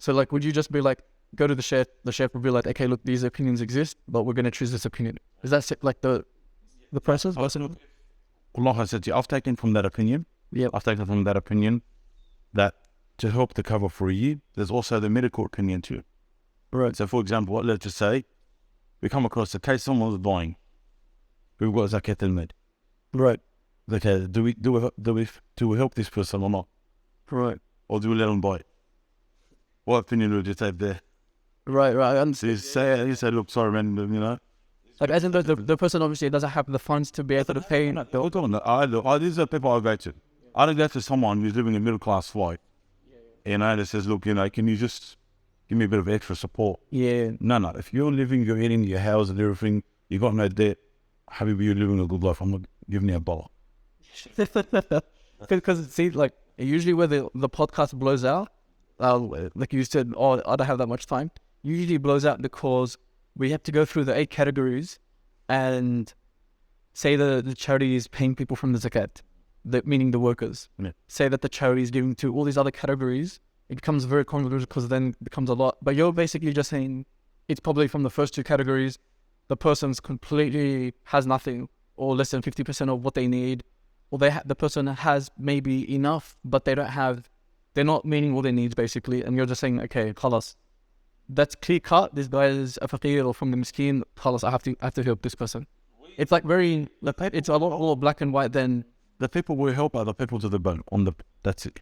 So like, would you just be like, go to the chef would be like, okay, look, these opinions exist, but we're going to choose this opinion. Is that like the process? Like I said to you, I've taken from that opinion. Yeah. I've taken from that opinion that to help the cover for a year, there's also the medical opinion too. Right. So for example, let's just say we come across a case someone's dying. We've got zakat al-mal. Right. Okay, do we help this person or not? Right. Or do we let them buy it? What opinion would you take there? Right. So you say, look, sorry, man, Like, as in the person obviously doesn't have the funds to be able to pay. Hold on. These are people I go to. I don't go to someone who's living a middle-class life. That says, look, can you just give me a bit of extra support? Yeah. No. If you're living, you're eating your house and everything, you got no debt, Habibi, you're living a good life. I'm not giving you a dollar. Because see, like usually where the podcast blows out, like you said, oh, I don't have that much time. Usually blows out because we have to go through the 8 categories and say the charity is paying people from the zakat, meaning the workers. Yeah. Say that the charity is giving to all these other categories. It becomes very convoluted because then it becomes a lot. But you're basically just saying it's probably from the first 2 categories. The person's completely has nothing or less than 50% of what they need. Or the person has maybe enough, but they're not meeting all their needs basically. And you're just saying, okay, khalas, that's clear cut. This guy is a faqir or from the miskin. Khalas, I have to help this person. It's like very, it's a lot more black and white than The people we help are the people to the bone. That's it.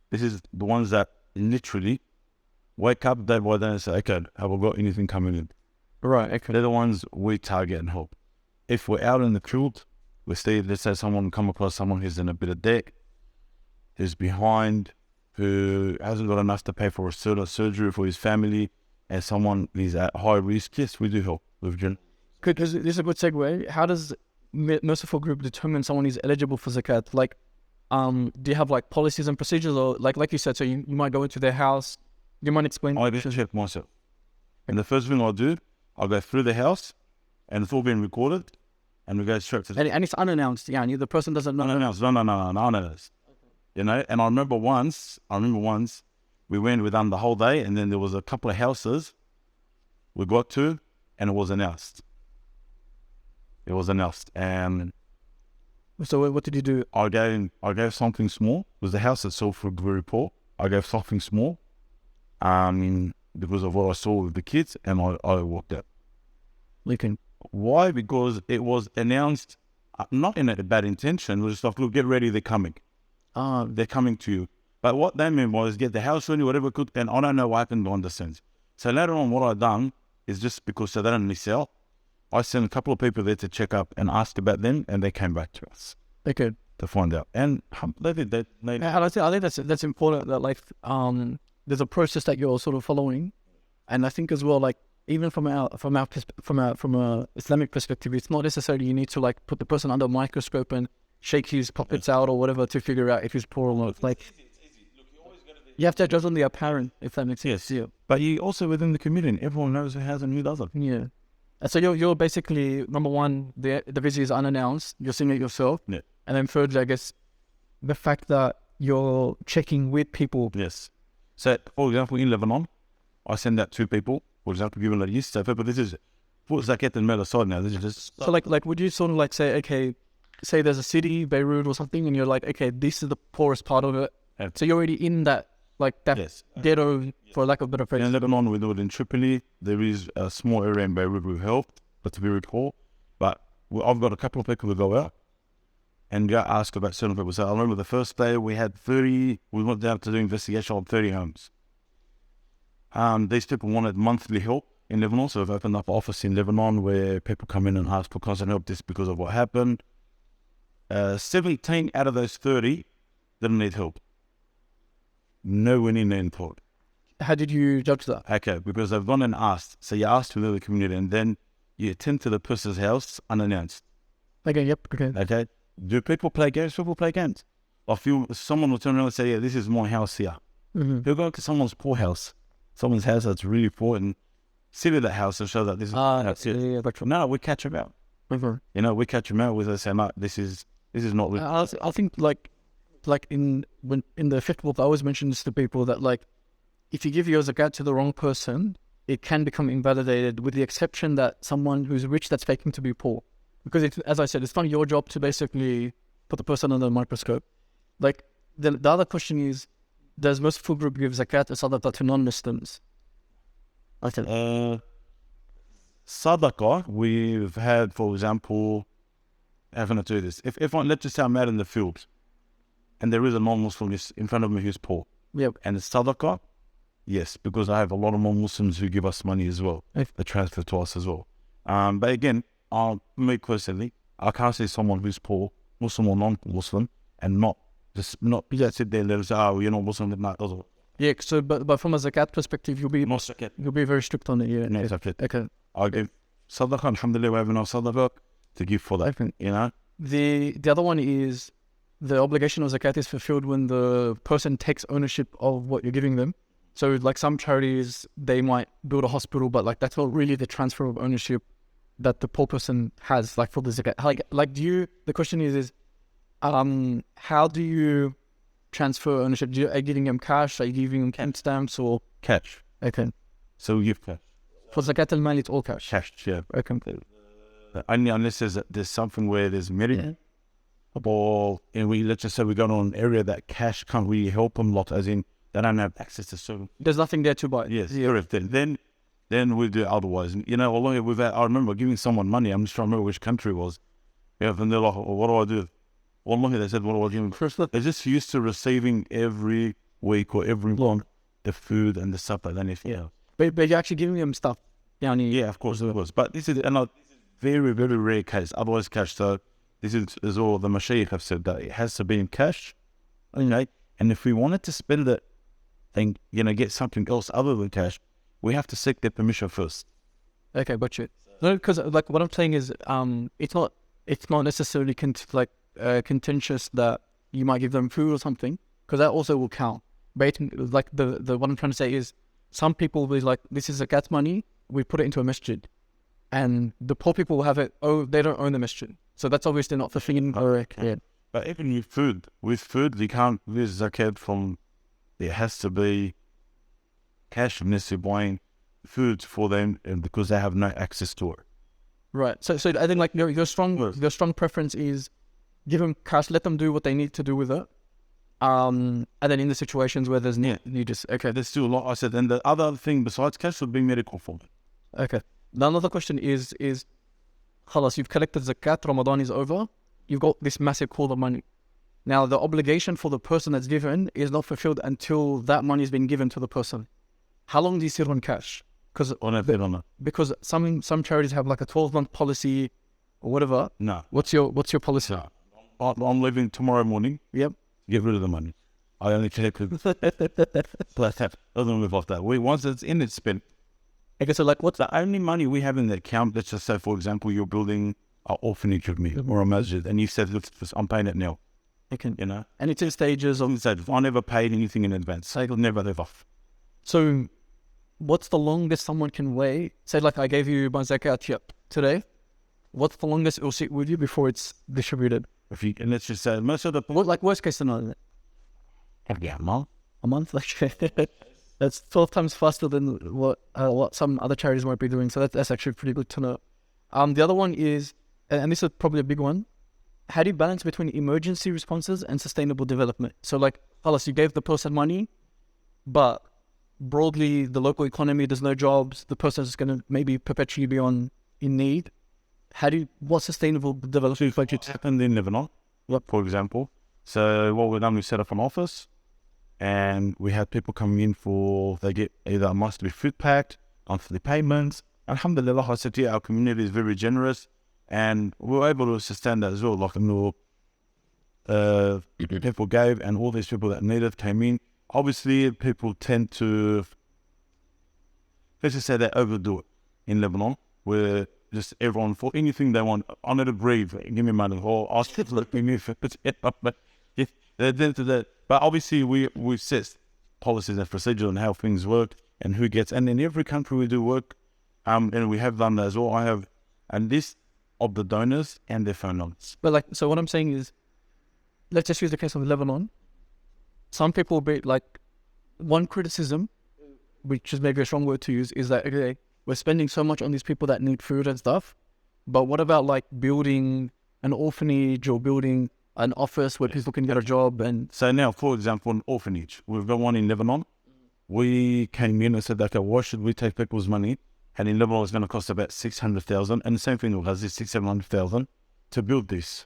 This is the ones that literally wake up day by day and say, okay, have I got anything coming in? right. Okay. They're the ones we target and help. If we're out in the field, we see, let's say someone come across someone who's in a bit of debt, who's behind, who hasn't got enough to pay for a surgery for his family, and someone is at high risk, yes, we do help. Because this is a good segue. How does Merciful Group determine someone is eligible for zakat? Like, do you have like policies and procedures, or like you said, so you might go into their house, you might explain. I just check myself. And the first thing I'll do, I'll go through the house, and it's all being recorded, and we go straight to And it's unannounced, yeah, and the person doesn't know. No. You know, and I remember once, we went done the whole day, and then there was a couple of houses we got to, and it was announced. And So what did you do? I gave something small. It was the house itself for very poor. I gave something small, because of what I saw with the kids, and I walked out. Lincoln. Why? Because it was announced, not in a bad intention. It was just like, look, get ready, they're coming. They're coming to you. But what they meant was get the house ready, whatever could, and I don't know what happened behind the scenes. So later on, what I done is just because so they don't miss out, I sent a couple of people there to check up and ask about them, and they came back to us. Okay. To find out, and they did that. And I think that's important. That like there's a process that you're sort of following, and I think as well, like even from a Islamic perspective, it's not necessarily you need to like put the person under a microscope and shake his pockets out or whatever to figure out if he's poor or not. Like It's easy. Look, you're always going to be. you have to judge on the apparent, if that makes sense. Yes, but you also within the community, everyone knows who has and who doesn't. Yeah. And so you're basically number one, the visit is unannounced. You're seeing it yourself. Yeah. And then thirdly, I guess the fact that you're checking with people. Yes. So, for example, in Lebanon, I send out 2 people. For example, given like yes, so but this is for zakat and mail aside now. This is just So like would you sort of like say, okay, say there's a city, Beirut or something, and you're like, okay, this is the poorest part of it. Yeah. So you're already in that yes. ghetto, for lack of a better phrase. In Lebanon, we do it in Tripoli. There is a small area in Beirut we've helped, but to be very poor. But I've got a couple of people who go out and go ask about certain people. So I remember the first day we had 30, we went down to do investigation on 30 homes. These people wanted monthly help in Lebanon, so we've opened up an office in Lebanon where people come in and ask for constant help just because of what happened. 17 out of those 30 didn't need help. No one in there thought. How did you judge that? Okay, because they've gone and asked. So you asked within the community, and then you attend to the person's house unannounced. Okay, yep, okay. Okay? Do people play games? People play games. I feel someone will turn around and say, yeah, this is my house here. Mm-hmm. They'll go to someone's poor house, someone's house that's really poor, and sit at that house and show that this is that's it. yeah, No, we catch them out. Mm-hmm. You know, we catch them out with us saying, no, this is not. I think like in the fifth book, I always mention this to people that like, if you give your zakat to the wrong person, it can become invalidated, with the exception that someone who's rich that's faking to be poor. Because as I said, it's not your job to basically put the person under a microscope. Like the other question is, does Merciful Group give zakat or sadaqah to non-Muslims? I said, Sadaqah, we've had, for example, how can I do this? If let's just say I'm out in the field and there is a non-Muslim in front of me who's poor, yep. and it's sadaqah, yes, because I have a lot of non-Muslims who give us money as well. They transfer to us as well. But again, me personally, I can't see someone who's poor, Muslim or non-Muslim, and not sit there and let us say, oh, you're not Muslim, that doesn't. Yeah, so but from a zakat perspective, you'll be very strict on it. Yeah, No, that's it. okay. I give sadaqah, alhamdulillah, we have enough sadaqah. to give for that, you know. The other one is the obligation of zakat is fulfilled when the person takes ownership of what you're giving them. So like some charities, they might build a hospital, but like that's not really the transfer of ownership that the poor person has, like for the zakat. Like the question is how do you transfer ownership? Are you giving them cash? Are you giving them camp stamps or Cash. okay? So we give cash. For zakat al-mal, it's all cash. Cash, yeah. Okay. Only unless there's something where there's merit, or let's just say we go to an area that cash can't really help them a lot, as in they don't have access to certain. There's nothing there to buy. Yes, correct. Then we do otherwise. You know, although I remember giving someone money. I'm just trying to remember which country it was. Yeah, and they're like, oh, what do I do? Wallahi, they said, what do I give them? They're just used to receiving every week or every month the food and the stuff like that. Yeah. But you're actually giving them stuff. Yeah, of course it was. But this is a very, very rare case. Otherwise, cash. So this is all the Mashaykh have said, that it has to be in cash. You know, and if we wanted to spend it and, you know, get something else other than cash, we have to seek their permission first. Okay, gotcha. No, because like what I'm saying is, it's not necessarily contentious that you might give them food or something, because that also will count. But like the what I'm trying to say is, some people will be like, this is zakat money, we put it into a masjid, and the poor people will have it. Oh, they don't own the masjid, so that's obviously not the thing. Correct. Yeah. But even with food, you can't use zakat from. There has to be cash unless you're buying food for them, and because they have no access to it. Right. So I think like your strong preference is give them cash, let them do what they need to do with it. And then in the situations where there's need, you just There's still a lot. I said, and the other thing besides cash would be medical for me. Okay. Now another question is, khalas, you've collected zakat, Ramadan is over, you've got this massive pool of money. Now the obligation for the person that's given is not fulfilled until that money has been given to the person. How long do you sit on cash? Because some charities have like a 12-month policy or whatever. No. What's your policy? No. I'm leaving tomorrow morning. Yep. Get rid of the money. I only take it. Doesn't live off that. Once it's in, it's spent. Okay, so like what's the only money we have in the account? Let's just say, for example, you're building an orphanage with me or a masjid, and you said, I'm paying it now. Okay. You know? And it's in stages of... I never paid anything in advance. I'll never live off. So what's the longest someone can wait? Say like I gave you my zakat today. What's the longest it will sit with you before it's distributed? And let's just say most of the... Like worst case scenario? Yeah, a month. A month? Like that's 12 times faster than what some other charities might be doing. So that's actually pretty good to know. The other one is, and this is probably a big one, how do you balance between emergency responses and sustainable development? So like, Alice, you gave the person money, but broadly the local economy, there's no jobs, the person is going to maybe perpetually be in need. What sustainable development budgets happened in Lebanon, for example? So what we've done, we set up an office, and we had people coming in they get either a monthly food packed, monthly payments. Alhamdulillah, I said, our community is very generous, and we were able to sustain that as well. Like, people gave, and all these people that needed came in. Obviously, people tend to, let's just say they overdo it in Lebanon, where just everyone, for anything they want, I need to breathe, give me money, or I'll still look me for it. But obviously, we've set policies and procedures on how things work and who gets, and in every country we do work, and we have done that as well. I have a list of the donors and their phone numbers. But so what I'm saying is, let's just use the case of Lebanon. Some people will be like, one criticism, which is maybe a strong word to use, is that, okay, we're spending so much on these people that need food and stuff, but what about like building an orphanage or building an office where people can get a job? And so now, for example, an orphanage, we've got one in Lebanon. We came in and said, okay, why should we take people's money? And in Lebanon, it's going to cost about 600,000, and the same thing with us is 600,000 to build this.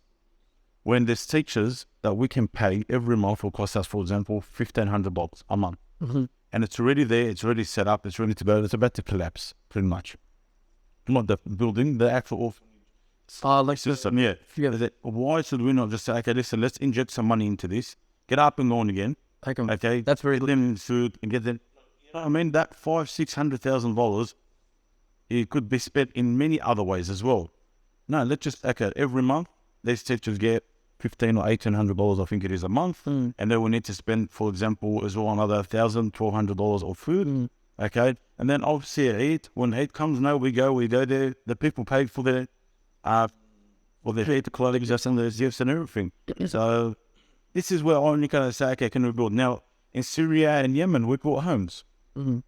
When there's teachers that we can pay every month will cost us, for example, $1,500 a month. Mm-hmm. And it's already there, it's already set up, it's ready to go, it's about to collapse, pretty much. Not the building, the actual orphanage. System, yeah. Why should we not just say, okay, listen, let's inject some money into this, get up and going again. Okay, that's very limited food and get them. You know what I mean? That $500,000-$600,000, it could be spent in many other ways as well. No, let's just, okay, every month, these teachers get $1,500 or $1,800, I think it is a month. And then we need to spend, for example, as well, another $1,000, $1,200 of food. Okay. And then obviously Eid, when Eid comes, we go there. The people pay for their Eid, the clothing, just and the gifts and everything. So this is where I'm going to say, okay, can we build? Now, in Syria and Yemen, we built homes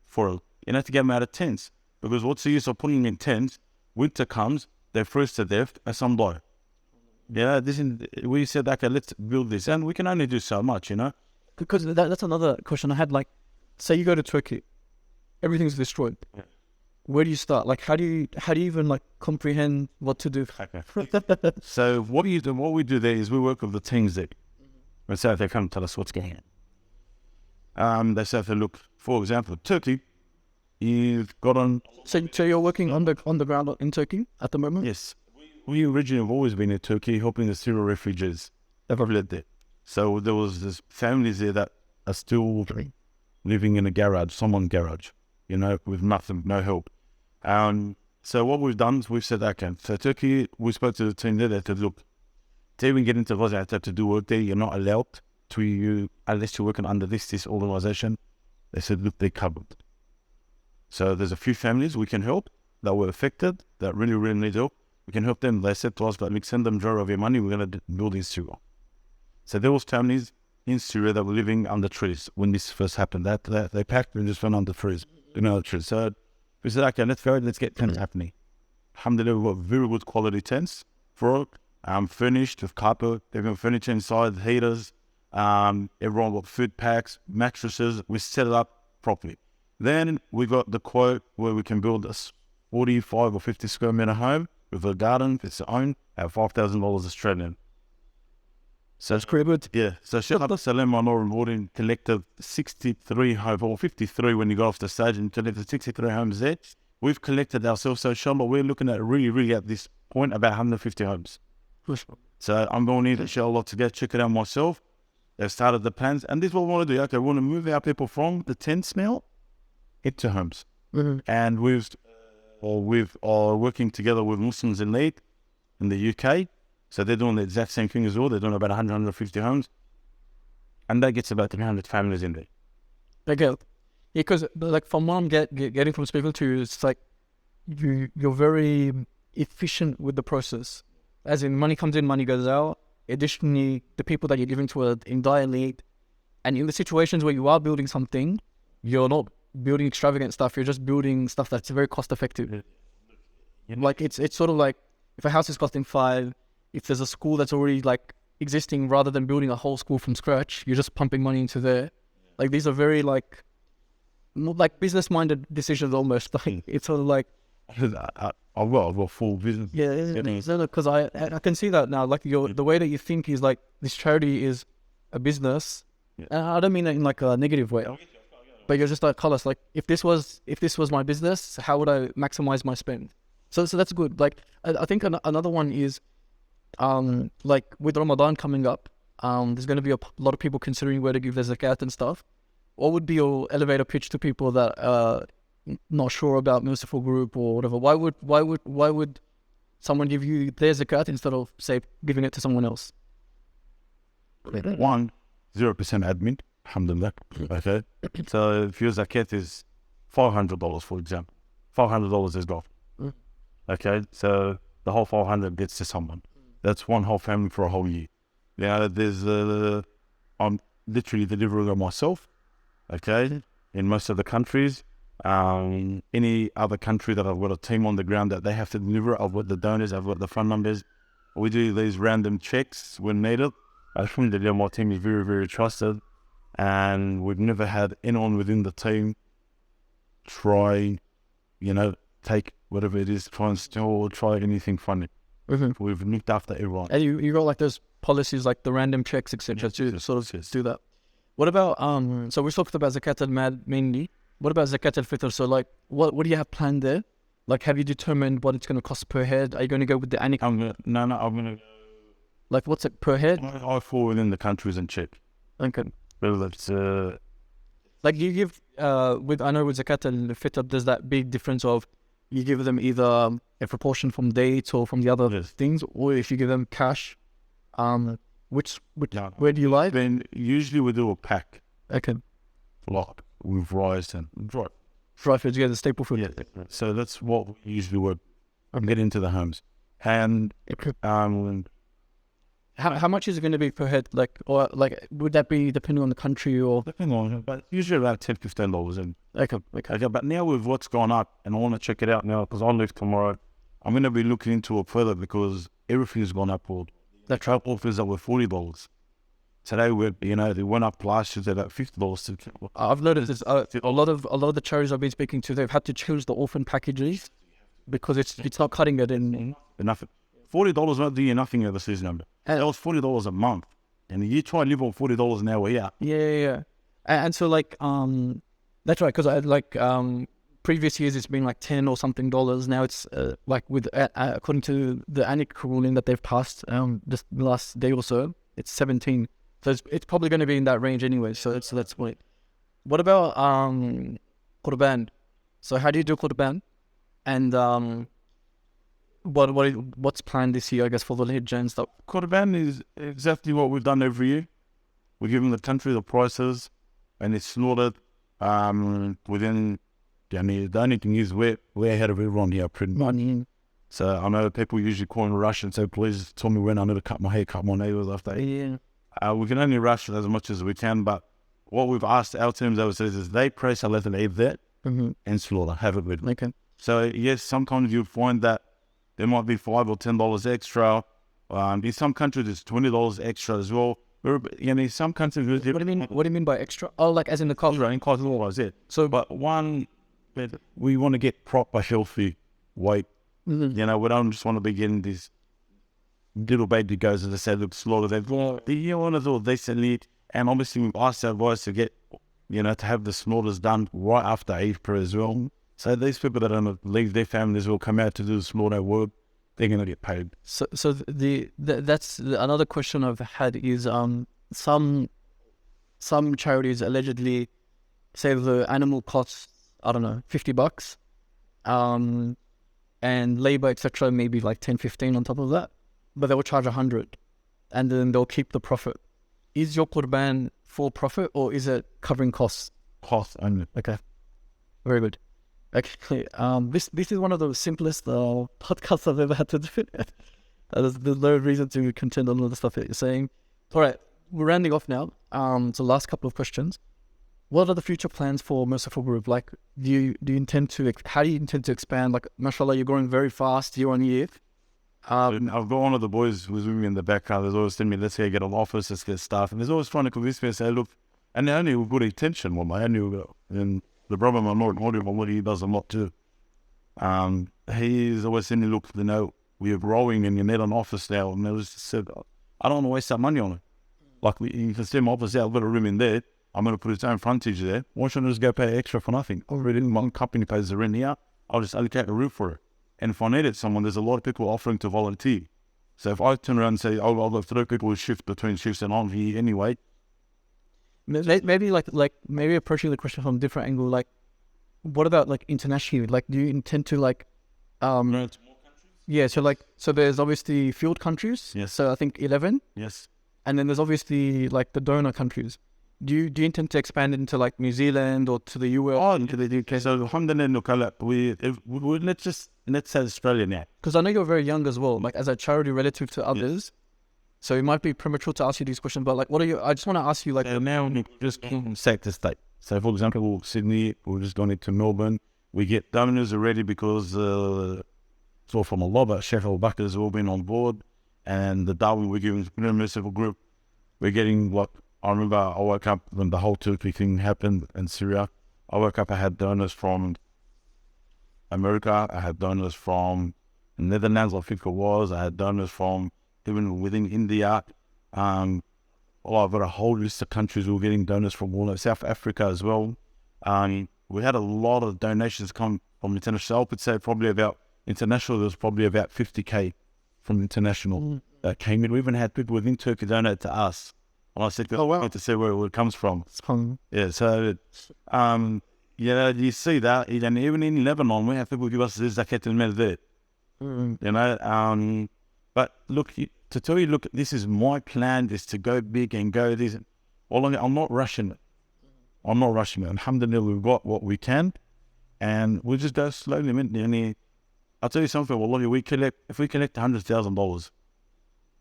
for it. You have to get them out of tents. Because what's the use of putting them in tents? Winter comes, they freeze to death, and some die. Yeah, we said, okay, let's build this. And we can only do so much, Because that's another question I had. Like, say you go to Turkey, everything's destroyed. Yeah. Where do you start? Like, how do you even like comprehend what to do? Okay. So what we do there is we work with the teams there. And so they come and tell us what's going on. They say, look, for example, Turkey, you've got on. So you're working on the ground in Turkey at the moment? Yes. We originally have always been in Turkey helping the Syrian refugees that have lived there. So there was this families there that are still living in a garage, someone's garage, with nothing, no help. So what we've done is we've said, okay, so Turkey, we spoke to the team there, they said, look, to even get into Gaza to do work there, you're not allowed to, unless you're working under this organization. They said, look, they're covered. So there's a few families we can help that were affected, that really, really need help. We can help them. They said to us, like, send them majority of your money, we're going to build in Syria. So there was families in Syria that were living under trees when this first happened. That they packed and just went under trees, trees. So we said, okay, let's go, let's get tents happening. Alhamdulillah, we've got very good quality tents for it. Furnished with carpet, they've got furniture inside, heaters, everyone got food packs, mattresses. We set it up properly. Then we got the quote where we can build a 45 or 50 square meter home with a garden of its own at $5,000 Australian. So that's pretty good. Yeah. So Sheikh Salam Manor Rewarding collected 63 homes, or 53 when you got off the stage, and collected 63 homes there. We've collected ourselves. So inshallah, we're looking at really at this point about 150 homes. So I'm going in, inshallah, to go check it out myself. They've started the plans, and this is what we want to do. Okay, we want to move our people from the tent smell into homes. And we're working together with Muslims in League in the UK. So they're doing the exact same thing as well. They're doing about 100, 150 homes. And that gets about 300 families in there. Okay. Yeah, because like from what I'm getting from speaking to you, it's like you're very efficient with the process. As in, money comes in, money goes out. Additionally, the people that you're giving to are in dire need. And in the situations where you are building something, you're not building extravagant stuff. You're just building stuff that's very cost effective. Like it's sort of like if a house is costing $5,000, if there's a school that's already like existing, rather than building a whole school from scratch, you're just pumping money into there. Like these are very like business minded decisions almost. Like it's sort of like I've got full business. Yeah, because I can see that now. Like the way that you think is like this charity is a business, and I don't mean that in like a negative way. But you're just like, Carlos, like if this was my business, how would I maximize my spend? So that's good. Like I think another one is, like with Ramadan coming up, there's going to be a lot of people considering where to give their zakat and stuff. What would be your elevator pitch to people that are not sure about Merciful Group or whatever? Why would someone give you their zakat instead of, say, giving it to someone else? 0% admin. Alhamdulillah. Okay. So if your zakat is $500, for example, $500 is gone. Okay. So the whole 500 gets to someone. That's one whole family for a whole year. Now there's I'm literally delivering it myself. Okay. In most of the countries, any other country that I've got a team on the ground that they have to deliver, I've got the donors, I've got the phone numbers. We do these random checks when needed. Alhamdulillah, my team is very, very trusted. And we've never had anyone within the team try, take whatever it is, try and steal or try anything funny. We've looked after everyone. And you got like those policies like the random checks, etc. to sort of do that. What about, so we talked about Zakat al-Mal mainly. What about Zakat al-Fitr? So like, what do you have planned there? Like, have you determined what it's going to cost per head? Are you going to go with the anik? I'm going to... Like, what's it per head? I fall within the countries and check. Okay. Well, it's... Like, you give, I know with Zakat al-Fitr, there's that big difference of you give them either a proportion from dates or from the other Yes. things, or if you give them cash, which Yeah. where do you like? Then usually we do a pack, Okay, like with rice and dry. dry foods, yeah, the staple food. Yeah. So that's what we usually would get into the homes. And How much is it going to be per head? Like, or like, would that be depending on the country or? depending on, but usually about $10-15. And Okay. okay, but now with what's gone up, and I want to check it out now because I leave tomorrow. I'm going to be looking into it further because everything's gone up. All the travel offers that were $40. Today they went up last year to about $50. I've noticed this, a lot of the charities I've been speaking to, they've had to change the orphan packages because it's not cutting it in. Enough. $40 won't do you nothing overseas number. And it was $40 a month, and you try and live on $40 an hour. Yeah. Yeah. And so like that's right, because I had like previous years it's been like $10 or something dollars. Now it's like with according to the ANIC ruling that they've passed just the last day or so, it's 17. So it's probably going to be in that range anyway. So that's point. What about Qurban? So how do you do Qurban? And what's planned this year, I guess, for the Hijjah and stuff? Qurban is exactly what we've done every year. We're giving the country the prices, and it's slaughtered within. The only thing is we're ahead of everyone here, pretty much. So I know people usually call in a rush and say, "Please tell me when I need to cut my hair, cut my nails after." Yeah. We can only rush as much as we can, but what we've asked our teams overseas is they press a letter leave that and slaughter, have it with. Okay. So yes, sometimes you find that there might be $5 or $10 extra. In some countries, it's $20 extra as well. Some countries. What do you mean by extra? Oh, like as in the cost, right? Cost is it. So, but we want to get proper healthy weight. Mm-hmm. We don't just want to be getting these little baby goes, as I said, look slaughter. They want to do decently, and obviously we've asked our guys to get, to have the slaughters done right after April as well. So these people that don't leave their families will come out to do the slaughter work. They're going to get paid. So that's another question I've had is some charities allegedly say the animal costs, I don't know, $50, and labor etc. maybe like 10-15 on top of that, but they will charge 100, and then they'll keep the profit. Is your Qurban for profit or is it covering costs? Cost only. Okay, very good. Okay, this is one of the simplest podcasts I've ever had to do. There's no reason to contend on all the stuff that you're saying. All right, we're rounding off now. So last couple of questions. What are the future plans for Merciful Group? Like, how do you intend to expand? Like, mashallah, you're growing very fast year on year. I've got one of the boys who's with me in the background. There's always telling me, let's get an office, let's get staff. And there's always trying to convince me and say, look, and only with good intention, and the brother, my Lord, what he does a lot too. He's always saying, look, we're growing and you need an office now. And I just said, I don't want to waste that money on it. Like, you can see my office out, I've got a room in there. I'm going to put its own frontage there. Why shouldn't I just go pay extra for nothing? Already one company pays the rent here. I'll just allocate a roof for it. And if I needed someone, there's a lot of people offering to volunteer. So if I turn around and say, I've got 3 people who shift between shifts and I'm here anyway. Maybe maybe approaching the question from a different angle. Like, what about like internationally? Like, do you intend to like, yeah. So there's obviously field countries. Yes. So I think 11. Yes. And then there's obviously like the donor countries. Do you intend to expand into like New Zealand or to the US? Oh, into the UK. So alhamdulillah, let's say Australia now. Because I know you're very young as well, like as a charity relative to others. So it might be premature to ask you these questions, but like, I just want to ask you like. So now we just from state to state. So for example, Sydney, we're just going into Melbourne. We get donors already because it's all from Allah, but Sheikh Al-Bakr has all been on board. And the Darwin we're giving the Merciful Group, we're getting what, I remember I woke up when the whole Turkey thing happened in Syria. I woke up, I had donors from America, I had donors from the Netherlands, I think it was, I had donors from even within India. I've got a whole list of countries we were getting donors from all over South Africa as well. We had a lot of donations come from international. I would say probably about international, there was probably about 50K from international that came in. We even had people within Turkey donate to us. And I said, oh wow, to see where it comes from. Yeah, so you know, you see that, and even in Lebanon, we have people give us this zakat al-mal there. You know, but look, to tell you, look, this is my plan, is to go big and go this. I'm not rushing it. I'm not rushing it. Alhamdulillah, we've got what we can, and we'll just go slowly. And I'll tell you something, wallahi, if we collect $100,000,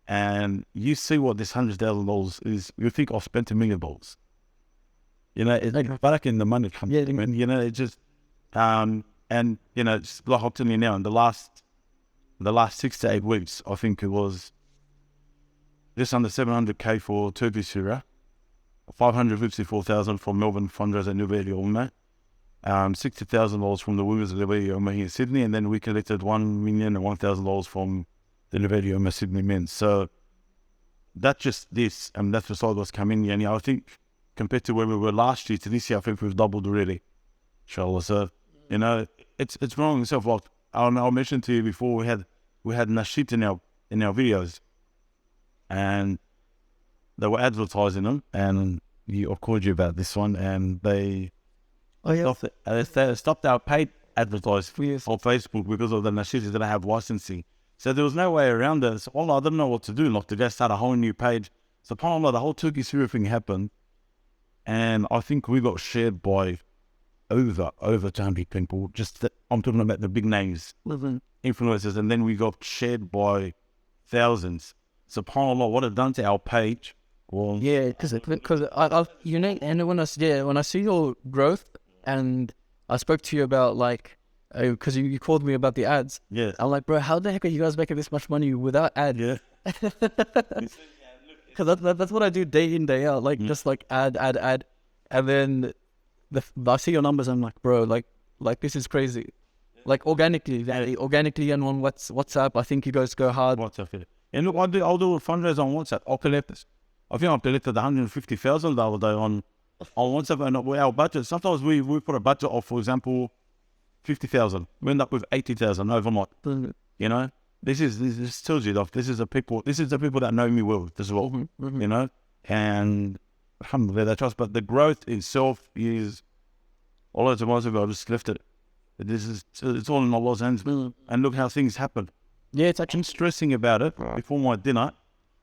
and you see what this $100,000 is, you think I've spent $1 million. You know, it's like back in the money comes in, and you know, it just, and you know, just like I'm telling you now, in the last 6 to 8 weeks, I think it was just under 700k for Turkish Syria, 554,000 from Melbourne fundraiser Nuveli Ulma, $60,000 from the Women's Nuveli Ulma here in Sydney, and then we collected $1,001,000 from the Nuveli Ulma Sydney men. So that's just this, and that's beside what's coming. And I think compared to where we were last year to this year, I think we've doubled already, inshallah. So you know, it's growing itself. Like I mentioned to you before, we had nasheed in our videos, and they were advertising them, and I've called you about this one, and they stopped our paid advertising on Facebook because of the nasheed that didn't have licensing. So there was no way around it. So I didn't know what to do, like to go start a whole new page. So apparently the whole Turkey Syria thing happened, and I think we got shared by over 200 people. I'm talking about the big names, influencers, and then we got shared by thousands. So subhanAllah, what it done to our page. Well, yeah, because I you know, and when I see your growth, and I spoke to you about like, because you called me about the ads. Yeah, I'm like, bro, how the heck are you guys making this much money without ads? Yeah, because that's what I do day in day out, like just like ad, and then I see your numbers. I'm like, bro, like this is crazy. Like organically, and on WhatsApp, I think you guys go hard. WhatsApp, yeah. And look, I'll do a fundraiser on WhatsApp. I'll collect this. I think I've collected 150,000 the other day on WhatsApp, and our budget. Sometimes we put a budget of, for example, 50,000. We end up with 80,000 overnight. You know, this tells you that this is the people that know me well as well. You know, and alhamdulillah, they trust. But the growth itself is, all those times ago, I just left it. It's all in Allah's hands. And look how things happen. Yeah, it's actually stressing about it before my dinner,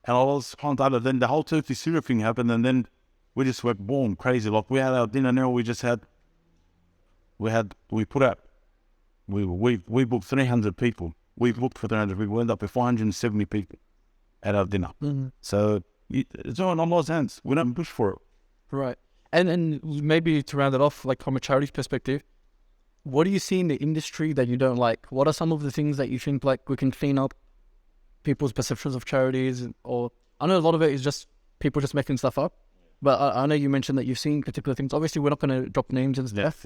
and I was content. Then the whole Turkey Syria thing happened, and then we just went boom crazy. Like we had our dinner now. We booked 300 people. We booked for 300 people. We ended up with 470 people at our dinner. So it's all in Allah's hands. We don't push for it. Right. And maybe to round it off, like from a charity's perspective, what do you see in the industry that you don't like? What are some of the things that you think like we can clean up people's perceptions of charities? Or I know a lot of it is just people just making stuff up, but I know you mentioned that you've seen particular things. Obviously, we're not going to drop names and stuff,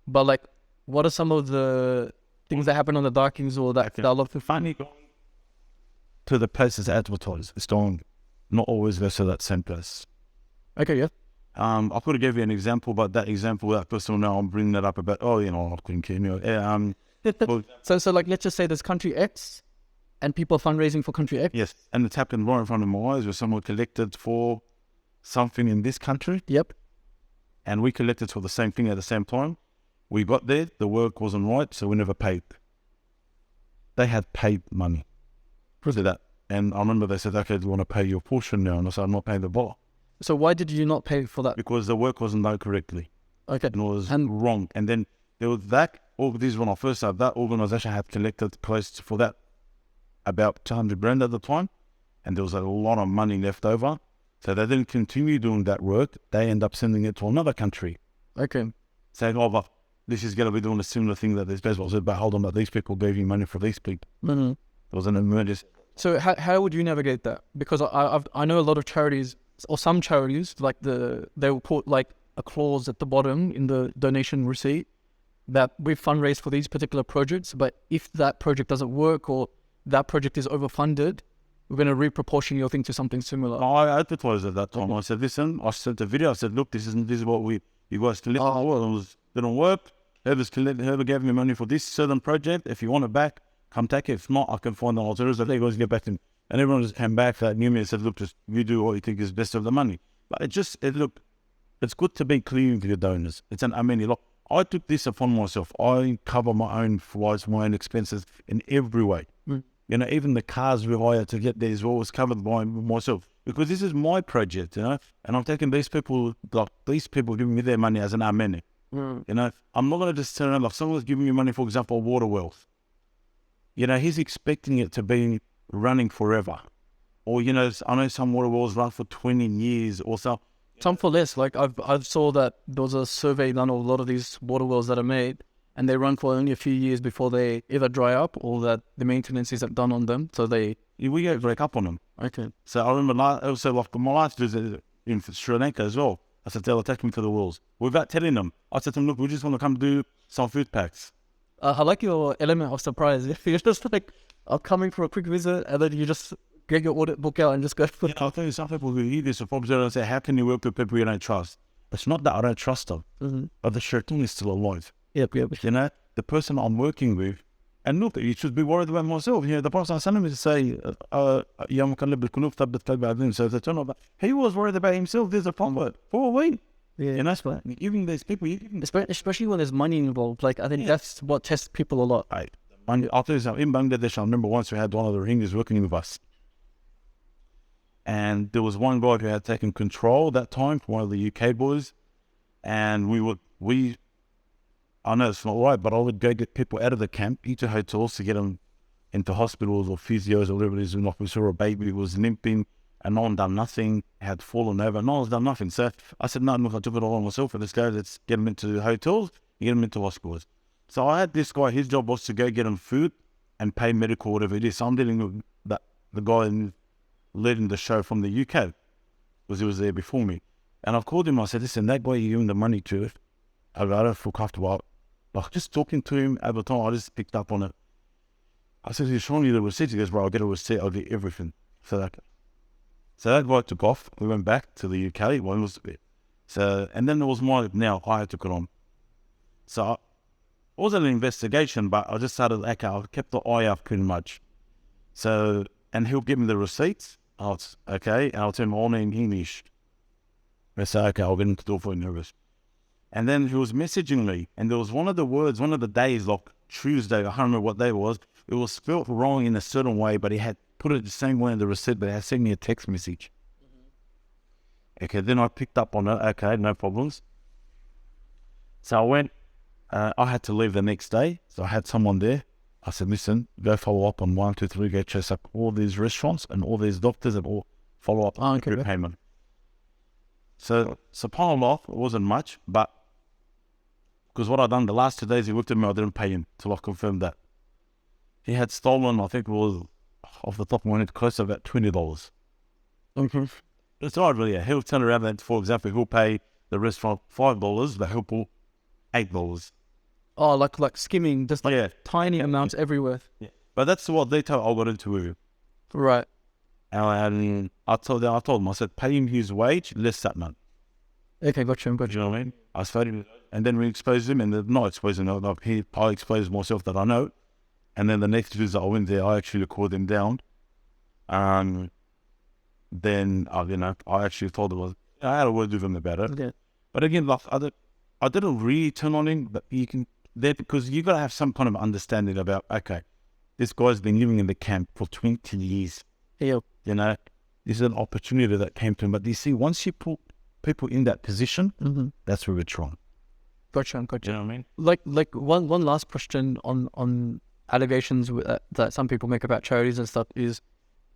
but like, what are some of the things that happen on the darkings or that a lot of finally going to the places advertised? It's not always go to that same place. Okay, yeah. I could have gave you an example, but that person will know I'm bringing that up about, I couldn't care. So like, let's just say there's country X and people fundraising for country X. Yes, and it's happened right in front of my eyes where someone collected for something in this country. Yep. And we collected for the same thing at the same time. We got there, the work wasn't right, so we never paid. They had paid money for that. And I remember they said, okay, do you want to pay your portion now? And I said, I'm not paying the bar. So why did you not pay for that? Because the work wasn't done correctly. Okay. And it was wrong. And then there was this when I first started, that organization had collected close to, for that, about 200 grand at the time. And there was a lot of money left over. So they didn't continue doing that work. They end up sending it to another country. Okay. Saying, but this is going to be doing a similar thing that this person said, but hold on, but these people gave you money for these people. There was an emergency. So how would you navigate that? Because I know a lot of charities, or some charities, like they will put like a clause at the bottom in the donation receipt that we've fundraised for these particular projects, but if that project doesn't work or that project is overfunded, we're going to reproportion your thing to something similar. I advertised at that time. I said, listen, I sent a video. I said, look, this is what you guys collect. It didn't work. Whoever gave me money for this certain project, if you want it back, come take it. If not, I can find an alternative. They guys get back to me. And everyone just came back that knew me and said, look, just you do what you think is best of the money. But it's good to be clear with your donors. I took this upon myself. I cover my own flights, my own expenses in every way. You know, even the cars we hire to get there as well was covered by myself, because this is my project, you know, and I'm taking these people giving me their money as an amen. You know, I'm not going to just turn around, like someone's giving me money, for example, a water well. You know, he's expecting it to be running forever. Or, you know, I know some water wells run for 20 years or so. Some for less. Like I've saw that there was a survey done of a lot of these water wells that are made, and they run for only a few years before they either dry up or that the maintenance isn't done on them. So we go break up on them. Okay. So I remember also like my last visit in Sri Lanka as well. I said they'll take me to the wells without telling them. I said to them, look, we just want to come do some food packs. I like your element of surprise. You're just like, I'm coming for a quick visit, and then you just get your audit book out and just go. You know, I'll tell you, some people who hear this will probably say, how can you work with people you don't trust? It's not that I don't trust them, but the shaitan is still alive. Yep. You know, the person I'm working with, and look, you should be worried about myself. You know, the Prophet ﷺ say, so if they turn up, he was worried about himself. There's a problem for a week. Yeah. You know, even these people, especially when there's money involved. Like, I think that's what tests people a lot. I'll tell you something. In Bangladesh, I remember once we had one of the Rohingyas working with us. And there was one guy who had taken control that time from one of the UK boys. And I know it's not right, but I would go get people out of the camp into hotels to get them into hospitals or physios or whatever it is. And like we saw a baby who was limping and no one done nothing, had fallen over, no one's done nothing. So I said, no, look, I took it all on myself. And let's go, let's get them into hotels, get them into hospitals. So I had this guy, his job was to go get him food and pay medical, whatever it is. So I'm dealing with the guy leading the show from the UK, because he was there before me. And I've called him, I said, listen, that guy you're giving the money to, I don't feel comfortable. Like, just talking to him at the time, I just picked up on it. I said, he's showing you the receipt. He goes, bro, I'll get a receipt, I'll get everything. So that guy took off. We went back to the UK. And then there was I took it on. So it wasn't an investigation, but I just started, I kept the eye up pretty much. So, and he'll give me the receipts. And I'll tell him all in English. I say, okay, I'll get him to do it for you, nervous. And then he was messaging me, and there was one of the days, like Tuesday, I don't remember what day it was spelled wrong in a certain way, but he had put it the same way in the receipt, but he had sent me a text message. Okay, then I picked up on it, okay, no problems. So I went, I had to leave the next day, so I had someone there. I said, listen, go follow up on 1, 2, 3, go chase up all these restaurants and all these doctors and all follow up on payment. So subhanAllah, it wasn't much, but because what I'd done the last 2 days, he looked at me, I didn't pay him till I confirmed that. He had stolen, I think it was, off the top of my head, close to about $20. Okay. It's all right, really. Yeah. He'll turn around and, for example, he'll pay the restaurant $5, but he'll pull $8. Oh, like skimming, just tiny amounts everywhere. Yeah. But that's what they told I got into with him. Right. And I told him, I said, pay him his wage, less that month. Okay, gotcha. You know what I mean? I spoke him, and then we exposed him, and not exposing him, I exposed myself that I know. And then the next visit I went there, I actually called him down. Then, I actually told him, I had a word with him about it. Okay. But again, like, I didn't really turn on him, but you can, because you got to have some kind of understanding about, okay, this guy's been living in the camp for 20 years. Yeah. You know, this is an opportunity that came to him. But you see, once you put people in that position, that's where it's wrong. Gotcha. You know what I mean? Like one last question on allegations that some people make about charities and stuff is,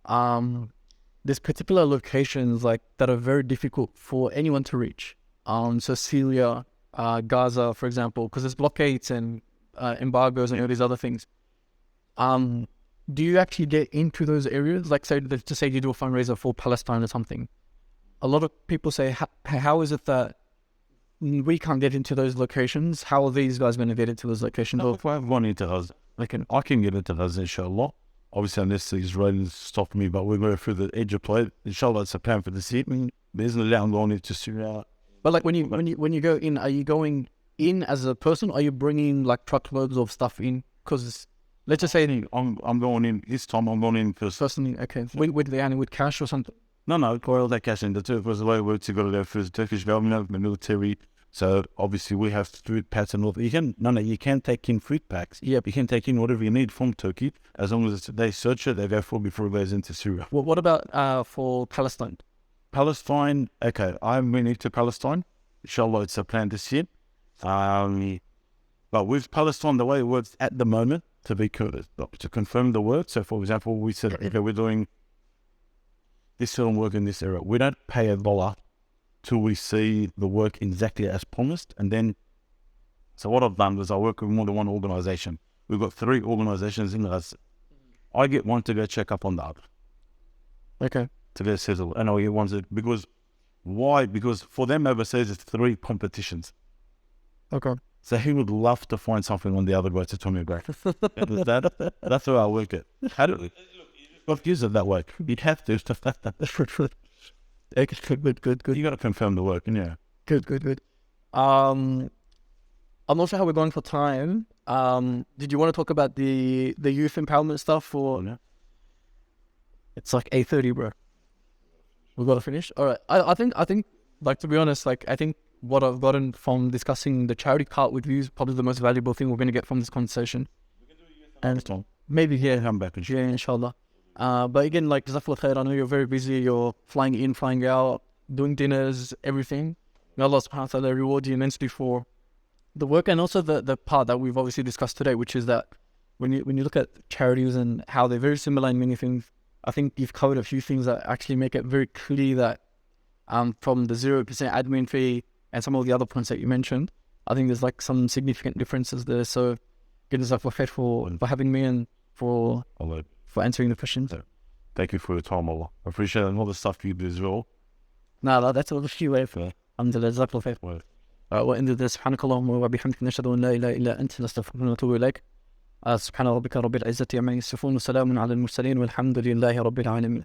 there's particular locations like that are very difficult for anyone to reach. So Syria, Gaza, for example, because there's blockades and embargoes and all these other things. Do you actually get into those areas? Like, say you do a fundraiser for Palestine or something. A lot of people say, how is it that we can't get into those locations? How are these guys going to get into those locations? No, if I have one into those, I can get into those, inshallah. Obviously, unless the Israelis stop me, but we're going through the edge of play. Inshallah, it's a plan for this evening. There's no doubt I'm going into Syria. But like when you go in, are you going in as a person? Or are you bringing like truckloads of stuff in? Because let's just say I'm going in this time. I'm going in first. Personally, okay. With cash or something? No, all that cash in the too. Because the way it works, you got to go through the Turkish government, the military, So obviously we have food packs and all. You can take in food packs. Yeah. You can take in whatever you need from Turkey, as long as they search it, they go for before it goes into Syria. What about for Palestine? Palestine, okay, I'm moving to Palestine. Inshallah, it's a plan this year. But with Palestine, the way it works at the moment, to confirm the work. So, for example, we said, okay, we're doing this film work in this area. We don't pay $1 till we see the work exactly as promised. And then, so what I've done was I work with more than one organization. We've got 3 organizations in Gaza. I get one to go check up on the other. Okay. To go settle. And I get one to, because, why? Because for them overseas, it's 3 competitions. Okay. So he would love to find something on the other guy to tell me about. That's how I work it. How do I've used it that way. You'd have to. Good. You got to confirm the work, yeah. Good. I'm not sure how we're going for time. Did you want to talk about the youth empowerment stuff, or No. It's like 8:30, bro. We've got to finish. All right. I think, like, to be honest, like, I think what I've gotten from discussing the charity part with you is probably the most valuable thing we're going to get from this conversation. And maybe Come back and inshallah. But again, like, Jazakallah khair, I know you're very busy. You're flying in, flying out, doing dinners, everything. May Allah subhanahu wa ta'ala reward you immensely for the work, and also the part that we've obviously discussed today, which is that when you look at charities and how they're very similar in many things, I think you've covered a few things that actually make it very clear that from the 0% admin fee and some of the other points that you mentioned, I think there's like some significant differences there. So, Jazakallah khair for having me and for answering the questions. Thank you for your time, Allah. I appreciate it, and all the stuff you do as well. No, that's all the way for. Alhamdulillah, Jazakallah khair. Well, وإن ذا سبحانك اللهم وبحمدك نشهد أن لا إله إلا أنت نستغفرك ونتوب إليك. سبحان ربك رب العزة عما يصفون وسلام على المرسلين والحمد لله رب العالمين.